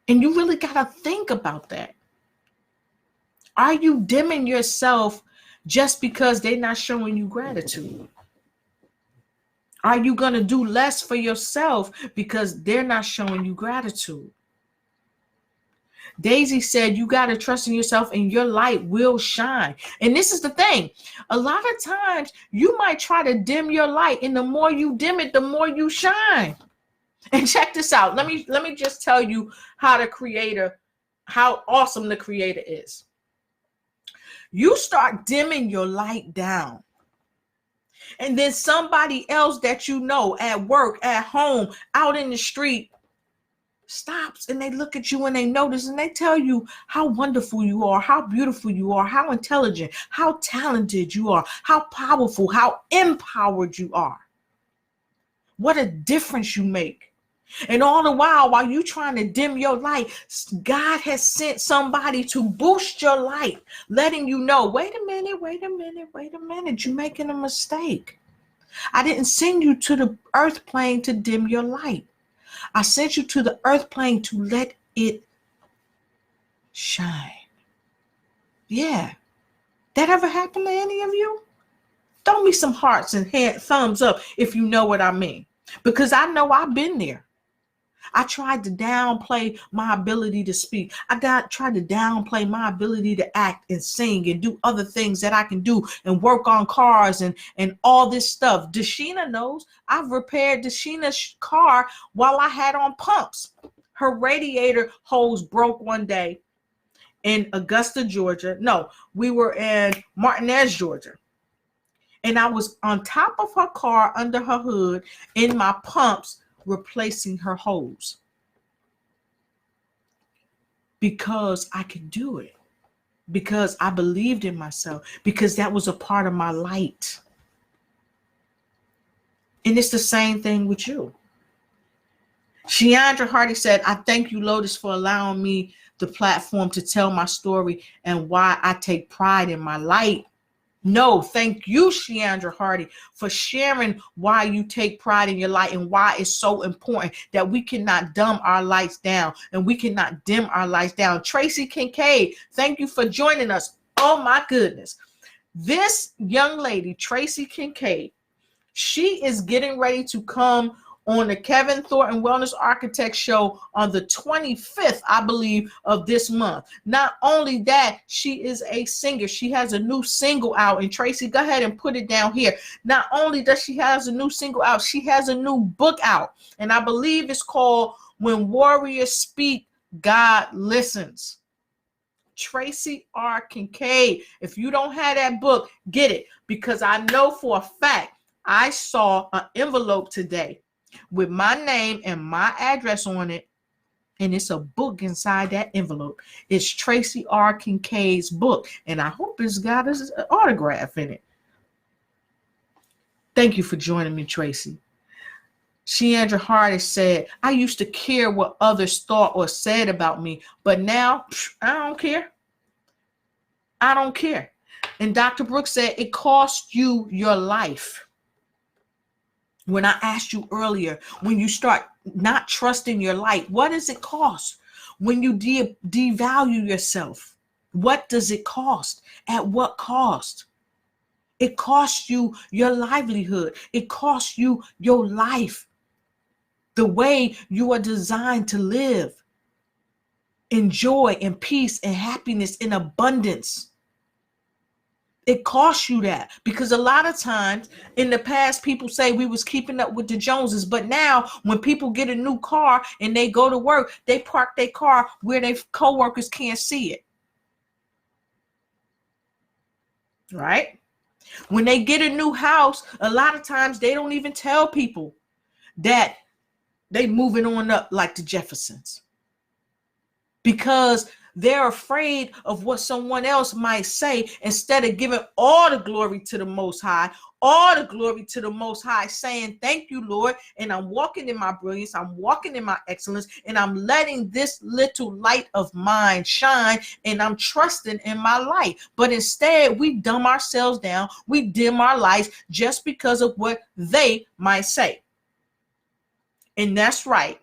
And you really got to think about that. Are you dimming yourself just because they're not showing you gratitude? Are you going to do less for yourself because they're not showing you gratitude? Daisy said you got to trust in yourself and your light will shine. And this is the thing. A lot of times you might try to dim your light, and the more you dim it, the more you shine. And check this out. Let me just tell you how awesome the Creator is. You start dimming your light down. And then somebody else that you know at work, at home, out in the street stops and they look at you and they notice and they tell you how wonderful you are, how beautiful you are, how intelligent, how talented you are, how powerful, how empowered you are. What a difference you make. And all the while you trying to dim your light, God has sent somebody to boost your light, letting you know, wait a minute, you're making a mistake. I didn't send you to the earth plane to dim your light. I sent you to the earth plane to let it shine. Yeah. That ever happened to any of you? Throw me some hearts and thumbs up if you know what I mean. Because I know I've been there. I tried to downplay my ability to speak. Tried to downplay my ability to act and sing and do other things that I can do and work on cars and all this stuff. Dashina knows I've repaired Dashina's car while I had on pumps. Her radiator hose broke one day in Augusta, Georgia. No, we were in Martinez, Georgia. And I was on top of her car under her hood in my pumps, replacing her hose because I could do it, because I believed in myself, because that was a part of my light. And it's the same thing with you. Sheandra Hardy said, I thank you, Lotus, for allowing me the platform to tell my story and why I take pride in my light. No, thank you, Sheandra Hardy, for sharing why you take pride in your light and why it's so important that we cannot dim our lights down and we cannot dim our lights down. Tracy Kincaid, thank you for joining us. Oh my goodness. This young lady, Tracy Kincaid, she is getting ready to come on the Kevin Thornton Wellness Architect Show on the 25th, I believe, of this month. Not only that, she is a singer. She has a new single out. And Tracy, go ahead and put it down here. Not only does she has a new single out, she has a new book out. And I believe it's called When Warriors Speak, God Listens. Tracy R. Kincaid. If you don't have that book, get it. Because I know for a fact, I saw an envelope today with my name and my address on it. And it's a book inside that envelope. It's Tracy R. Kincaid's book. And I hope it's got his autograph in it. Thank you for joining me, Tracy. Sheandra Hart has said, I used to care what others thought or said about me, but now I don't care. I don't care. And Dr. Brooks said, it cost you your life. When I asked you earlier, when you start not trusting your light, what does it cost? When you devalue yourself, what does it cost? At what cost? It costs you your livelihood. It costs you your life. The way you are designed to live in joy and peace and happiness and abundance. It costs you that, because a lot of times in the past, people say we was keeping up with the Joneses. But now when people get a new car and they go to work, they park their car where their coworkers can't see it. Right? When they get a new house, a lot of times they don't even tell people that they moving on up like the Jeffersons, because they're afraid of what someone else might say, instead of giving all the glory to the Most High, all the glory to the Most High, saying, thank you, Lord. And I'm walking in my brilliance. I'm walking in my excellence, and I'm letting this little light of mine shine, and I'm trusting in my light. But instead, we dumb ourselves down. We dim our lights just because of what they might say. And that's right.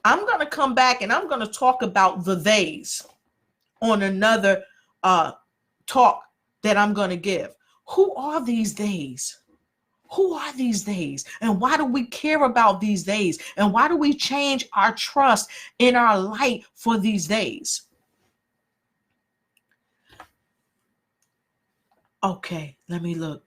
I'm going to come back and I'm going to talk about the theys on another talk that I'm going to give. Who are these theys? Who are these days? And why do we care about these days? And why do we change our trust in our light for these days? Okay, let me look.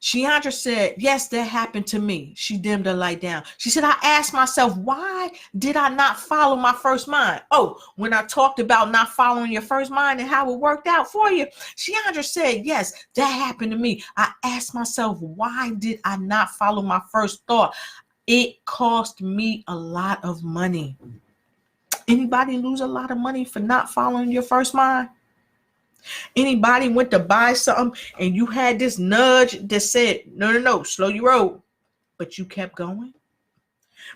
Sheandra said, yes, that happened to me. She dimmed her light down. She said, I asked myself, why did I not follow my first mind? Oh, when I talked about not following your first mind and how it worked out for you, Sheandra said, yes, that happened to me. I asked myself, why did I not follow my first thought? It cost me a lot of money. Anybody lose a lot of money for not following your first mind? Anybody went to buy something and you had this nudge that said, no, slow your roll, but you kept going?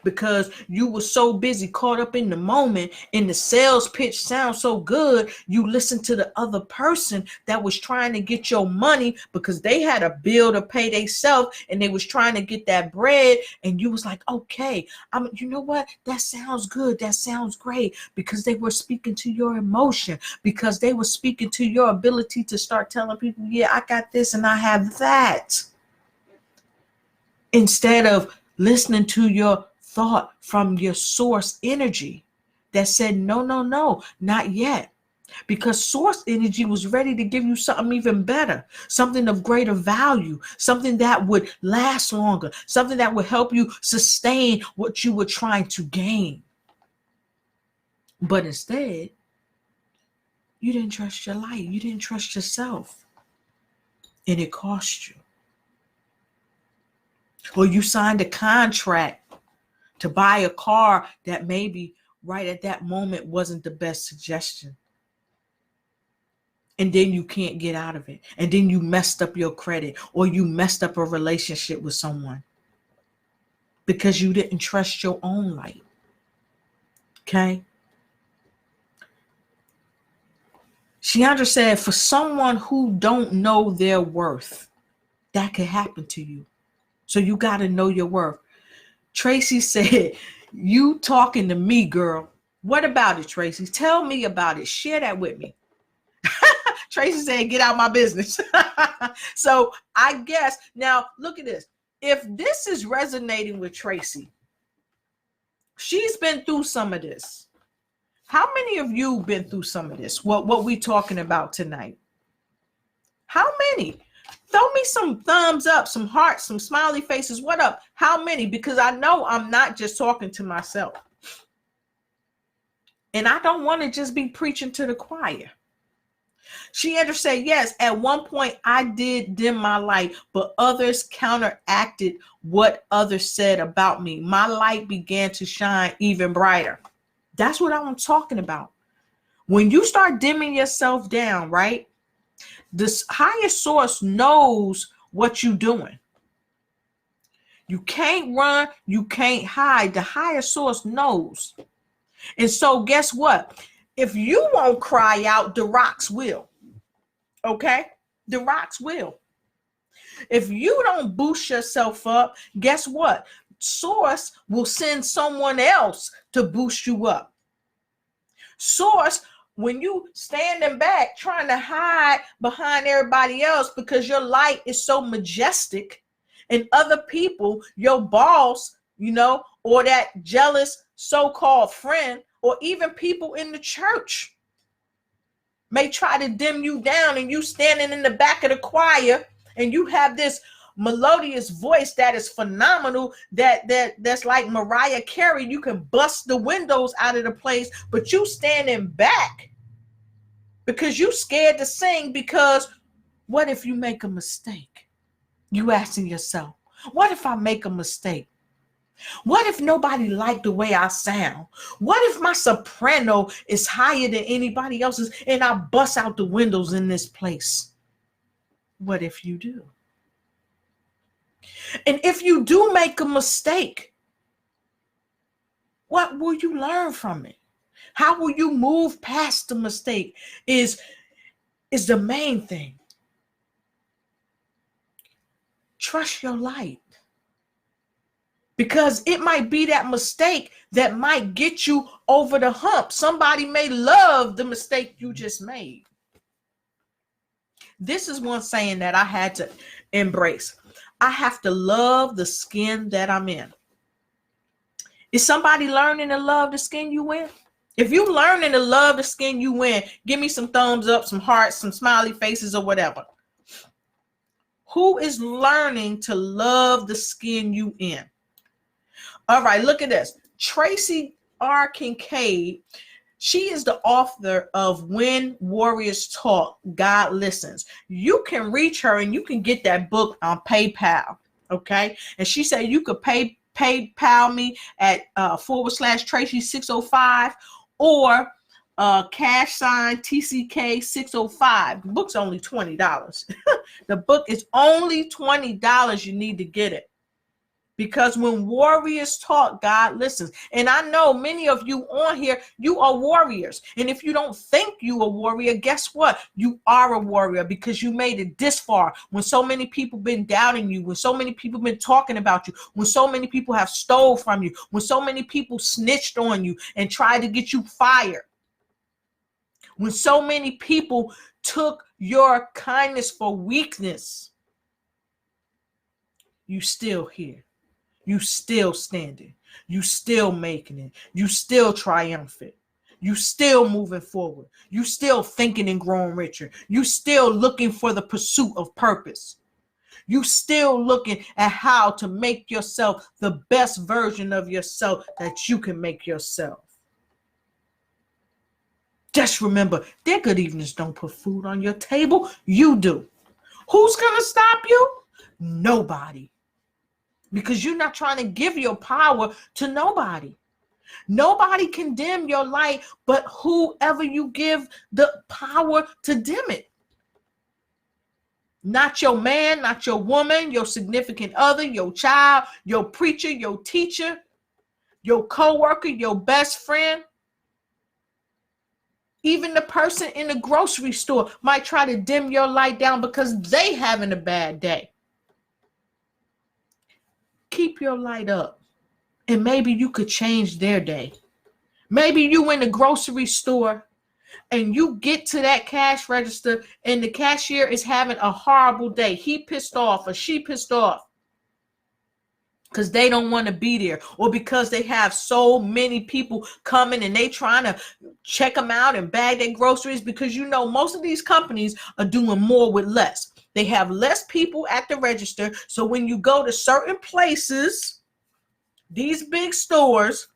Because you were so busy, caught up in the moment, and the sales pitch sounds so good, you listened to the other person that was trying to get your money because they had a bill to pay themselves and they was trying to get that bread, and you was like, okay, you know what? That sounds good. That sounds great, because they were speaking to your emotion, because they were speaking to your ability to start telling people, yeah, I got this and I have that. Instead of listening to your thought from your source energy that said, no, not yet. Because source energy was ready to give you something even better, something of greater value, something that would last longer, something that would help you sustain what you were trying to gain. But instead, you didn't trust your light. You didn't trust yourself. And it cost you. Or you signed a contract to buy a car that maybe right at that moment wasn't the best suggestion. And then you can't get out of it. And then you messed up your credit, or you messed up a relationship with someone because you didn't trust your own light. Okay? Sheandra said, for someone who don't know their worth, that could happen to you. So you got to know your worth. Tracy said, you talking to me, girl. What about it, Tracy? Tell me about it. Share that with me. Tracy said, get out my business. So I guess, now look at this. if this is resonating with Tracy, she's been through some of this. How many of you been through some of this? What we talking about tonight? How many? Throw me some thumbs up, some hearts, some smiley faces. What up? How many? Because I know I'm not just talking to myself. And I don't want to just be preaching to the choir. She had to say, yes, at one point I did dim my light, but others counteracted what others said about me. My light began to shine even brighter. That's what I'm talking about. When you start dimming yourself down, right? This higher source knows what you're doing. You can't run, you can't hide. The higher source knows. And so guess what? If you won't cry out, the rocks will. Okay? The rocks will. If you don't boost yourself up, guess what? Source will send someone else to boost you up. Source, when you standing back trying to hide behind everybody else because your light is so majestic, and other people, your boss, or that jealous so-called friend, or even people in the church may try to dim you down, and you standing in the back of the choir and you have this melodious voice that is phenomenal, that's like Mariah Carey. You can bust the windows out of the place, but you standing back because you scared to sing. Because what if you make a mistake? You asking yourself, what if I make a mistake? What if nobody liked the way I sound? What if my soprano is higher than anybody else's and I bust out the windows in this place? What if you do? And if you do make a mistake, what will you learn from it? How will you move past the mistake is the main thing. Trust your light. Because it might be that mistake that might get you over the hump. Somebody may love the mistake you just made. This is one saying that I had to embrace. I have to love the skin that I'm in. Is somebody learning to love the skin you in? If you learning to love the skin you in, give me some thumbs up, some hearts, some smiley faces, or whatever. Who is learning to love the skin you in? All right, look at this. Tracy R. Kincaid, she is the author of When Warriors Talk, God Listens. You can reach her and you can get that book on PayPal, okay? And she said you could PayPal me at /Tracy605 or #TCK605. The book's only $20. The book is only $20. You need to get it. Because when warriors talk, God listens. And I know many of you on here, you are warriors. And if you don't think you a warrior, guess what? You are a warrior because you made it this far. When so many people been doubting you, when so many people been talking about you, when so many people have stole from you, when so many people snitched on you and tried to get you fired, when so many people took your kindness for weakness, you still here. You still standing. You still making it. You still triumphant. You still moving forward. You still thinking and growing richer. You still looking for the pursuit of purpose. You still looking at how to make yourself the best version of yourself that you can make yourself. Just remember, their good evenings don't put food on your table. You do. Who's going to stop you? Nobody. Because you're not trying to give your power to nobody. Nobody can dim your light, but whoever you give the power to dim it. Not your man, not your woman, your significant other, your child, your preacher, your teacher, your coworker, your best friend. Even the person in the grocery store might try to dim your light down because they having a bad day. Keep your light up, and maybe you could change their day. Maybe you in the grocery store and you get to that cash register and the cashier is having a horrible day. He pissed off or she pissed off. because they don't want to be there, or because they have so many people coming and they trying to check them out and bag their groceries, because you know most of these companies are doing more with less. They have less people at the register, so when you go to certain places, these big stores,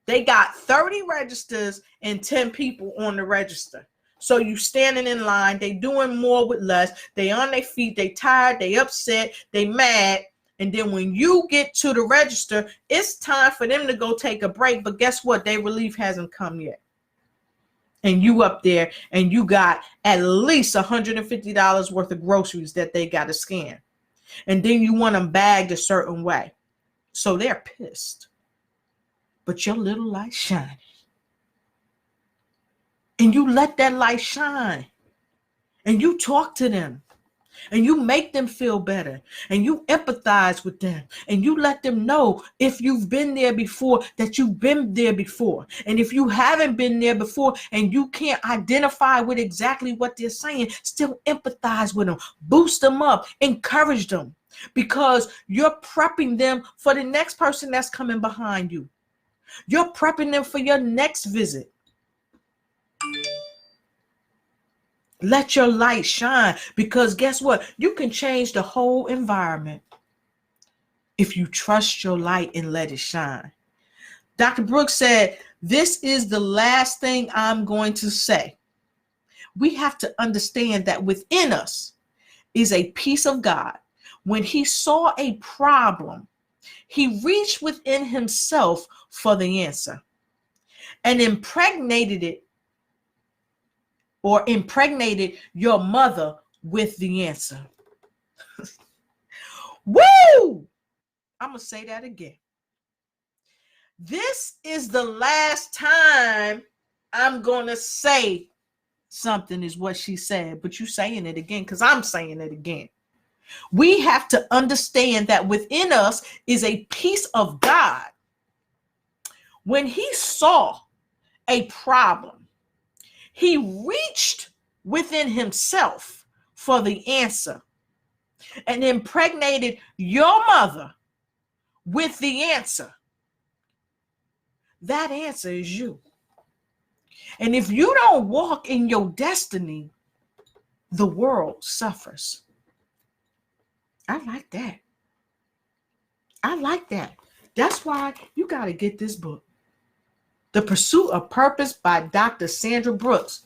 they got 30 registers and 10 people on the register. So you standing in line, they doing more with less, they on their feet, they tired, they upset, they mad. And then when you get to the register, it's time for them to go take a break. But guess what? Their relief hasn't come yet. And you up there and you got at least $150 worth of groceries that they got to scan. And then you want them bagged a certain way. So they're pissed. But your little light shine. And you let that light shine. And you talk to them. And you make them feel better. And you empathize with them. And you let them know, if you've been there before, that you've been there before. And if you haven't been there before and you can't identify with exactly what they're saying, still empathize with them. Boost them up. Encourage them. Because you're prepping them for the next person that's coming behind you. You're prepping them for your next visit. Let your light shine, because guess what? You can change the whole environment if you trust your light and let it shine. Dr. Brooks said, this is the last thing I'm going to say. We have to understand that within us is a piece of God. When he saw a problem, he reached within himself for the answer and impregnated your mother with the answer. Woo! I'm going to say that again. This is the last time I'm going to say something, is what she said. But you saying it again because I'm saying it again. We have to understand that within us is a piece of God. When he saw a problem, he reached within himself for the answer and impregnated your mother with the answer. That answer is you. And if you don't walk in your destiny, the world suffers. I like that. I like that. That's why you got to get this book. The Pursuit of Purpose by Dr. Sandra Brooks.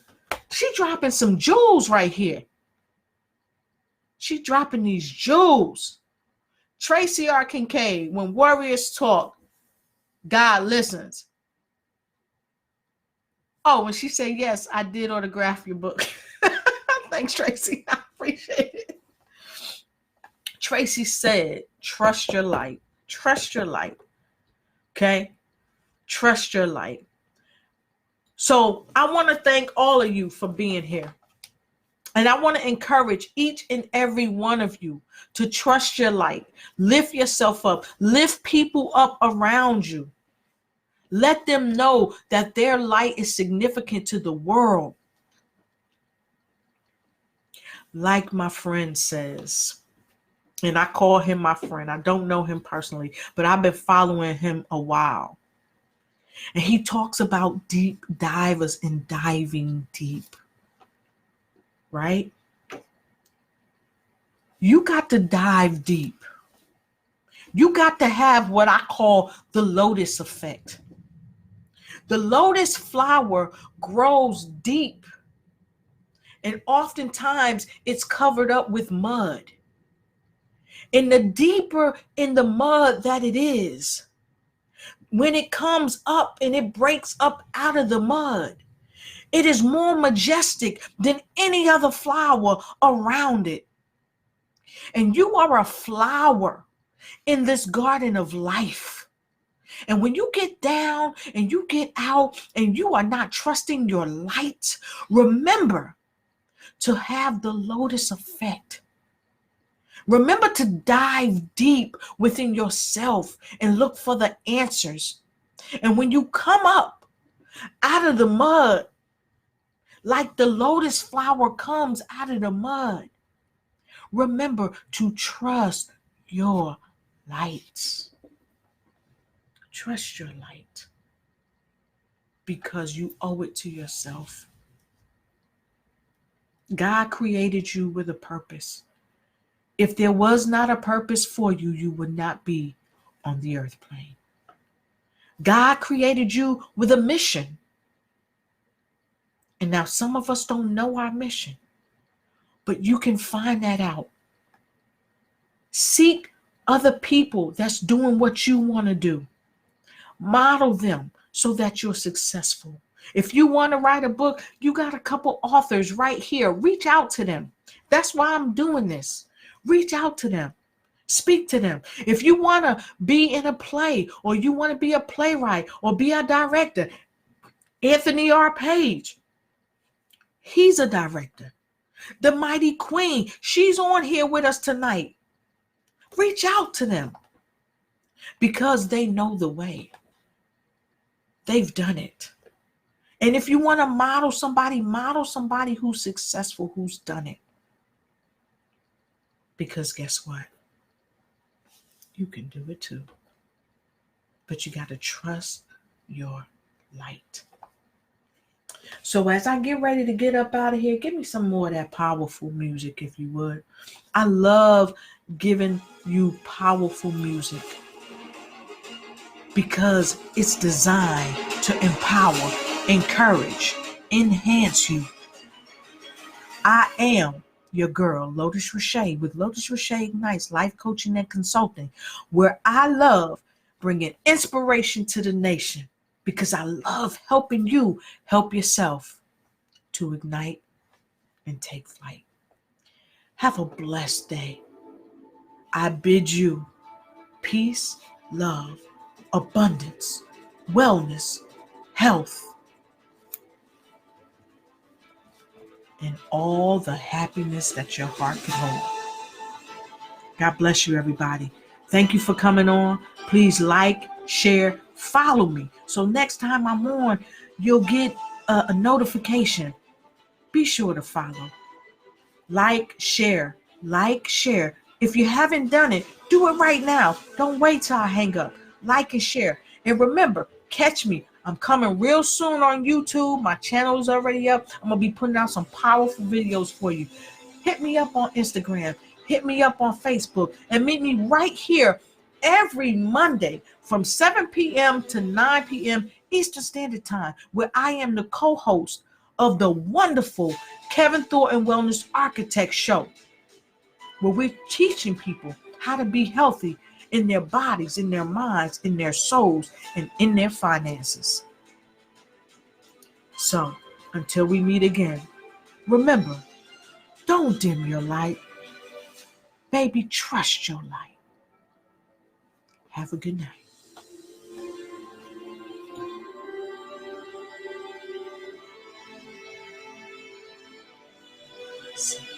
She dropping some jewels right here. She dropping these jewels. Tracy R. Kincaid, When Warriors Talk, God Listens. Oh, when she said, yes, I did autograph your book. Thanks, Tracy. I appreciate it. Tracy said, trust your light. Trust your light. Okay? Trust your light. So I want to thank all of you for being here. And I want to encourage each and every one of you to trust your light. Lift yourself up. Lift people up around you. Let them know that their light is significant to the world. Like my friend says, and I call him my friend. I don't know him personally, but I've been following him a while. And he talks about deep divers and diving deep. Right? You got to dive deep. You got to have what I call the lotus effect. The lotus flower grows deep, and oftentimes it's covered up with mud. And the deeper in the mud that it is, when it comes up and it breaks up out of the mud, it is more majestic than any other flower around it. And you are a flower in this garden of life. And when you get down and you get out and you are not trusting your light, remember to have the lotus effect. Remember to dive deep within yourself and look for the answers. And when you come up out of the mud, like the lotus flower comes out of the mud, remember to trust your light. Trust your light because you owe it to yourself. God created you with a purpose. If there was not a purpose for you, you would not be on the earth plane. God created you with a mission. And now some of us don't know our mission, but you can find that out. Seek other people that's doing what you want to do. Model them so that you're successful. If you want to write a book, you got a couple authors right here. Reach out to them. That's why I'm doing this. Reach out to them. Speak to them. If you want to be in a play or you want to be a playwright or be a director, Anthony R. Page, he's a director. The Mighty Queen, she's on here with us tonight. Reach out to them because they know the way. They've done it. And if you want to model somebody who's successful, who's done it. Because guess what? You can do it too. But you got to trust your light. So as I get ready to get up out of here, give me some more of that powerful music, if you would. I love giving you powerful music because it's designed to empower, encourage, enhance you. I am your girl, Lotus Riche, with Lotus Riche Ignites Life Coaching and Consulting, where I love bringing inspiration to the nation because I love helping you help yourself to ignite and take flight. Have a blessed day. I bid you peace, love, abundance, wellness, health, and all the happiness that your heart can hold. God bless you, everybody. Thank you for coming on. Please like, share, follow me. So next time I'm on, you'll get a notification. Be sure to follow. Like, share. If you haven't done it, do it right now. Don't wait till I hang up. Like and share. And remember, catch me. I'm coming real soon on YouTube. My channel is already up. I'm going to be putting out some powerful videos for you. Hit me up on Instagram. Hit me up on Facebook. And meet me right here every Monday from 7 p.m. to 9 p.m. Eastern Standard Time, where I am the co-host of the wonderful Kevin Thornton Wellness Architect Show, where we're teaching people how to be healthy in their bodies, in their minds, in their souls, and in their finances. So, until we meet again, remember, don't dim your light. Baby, trust your light. Have a good night. See.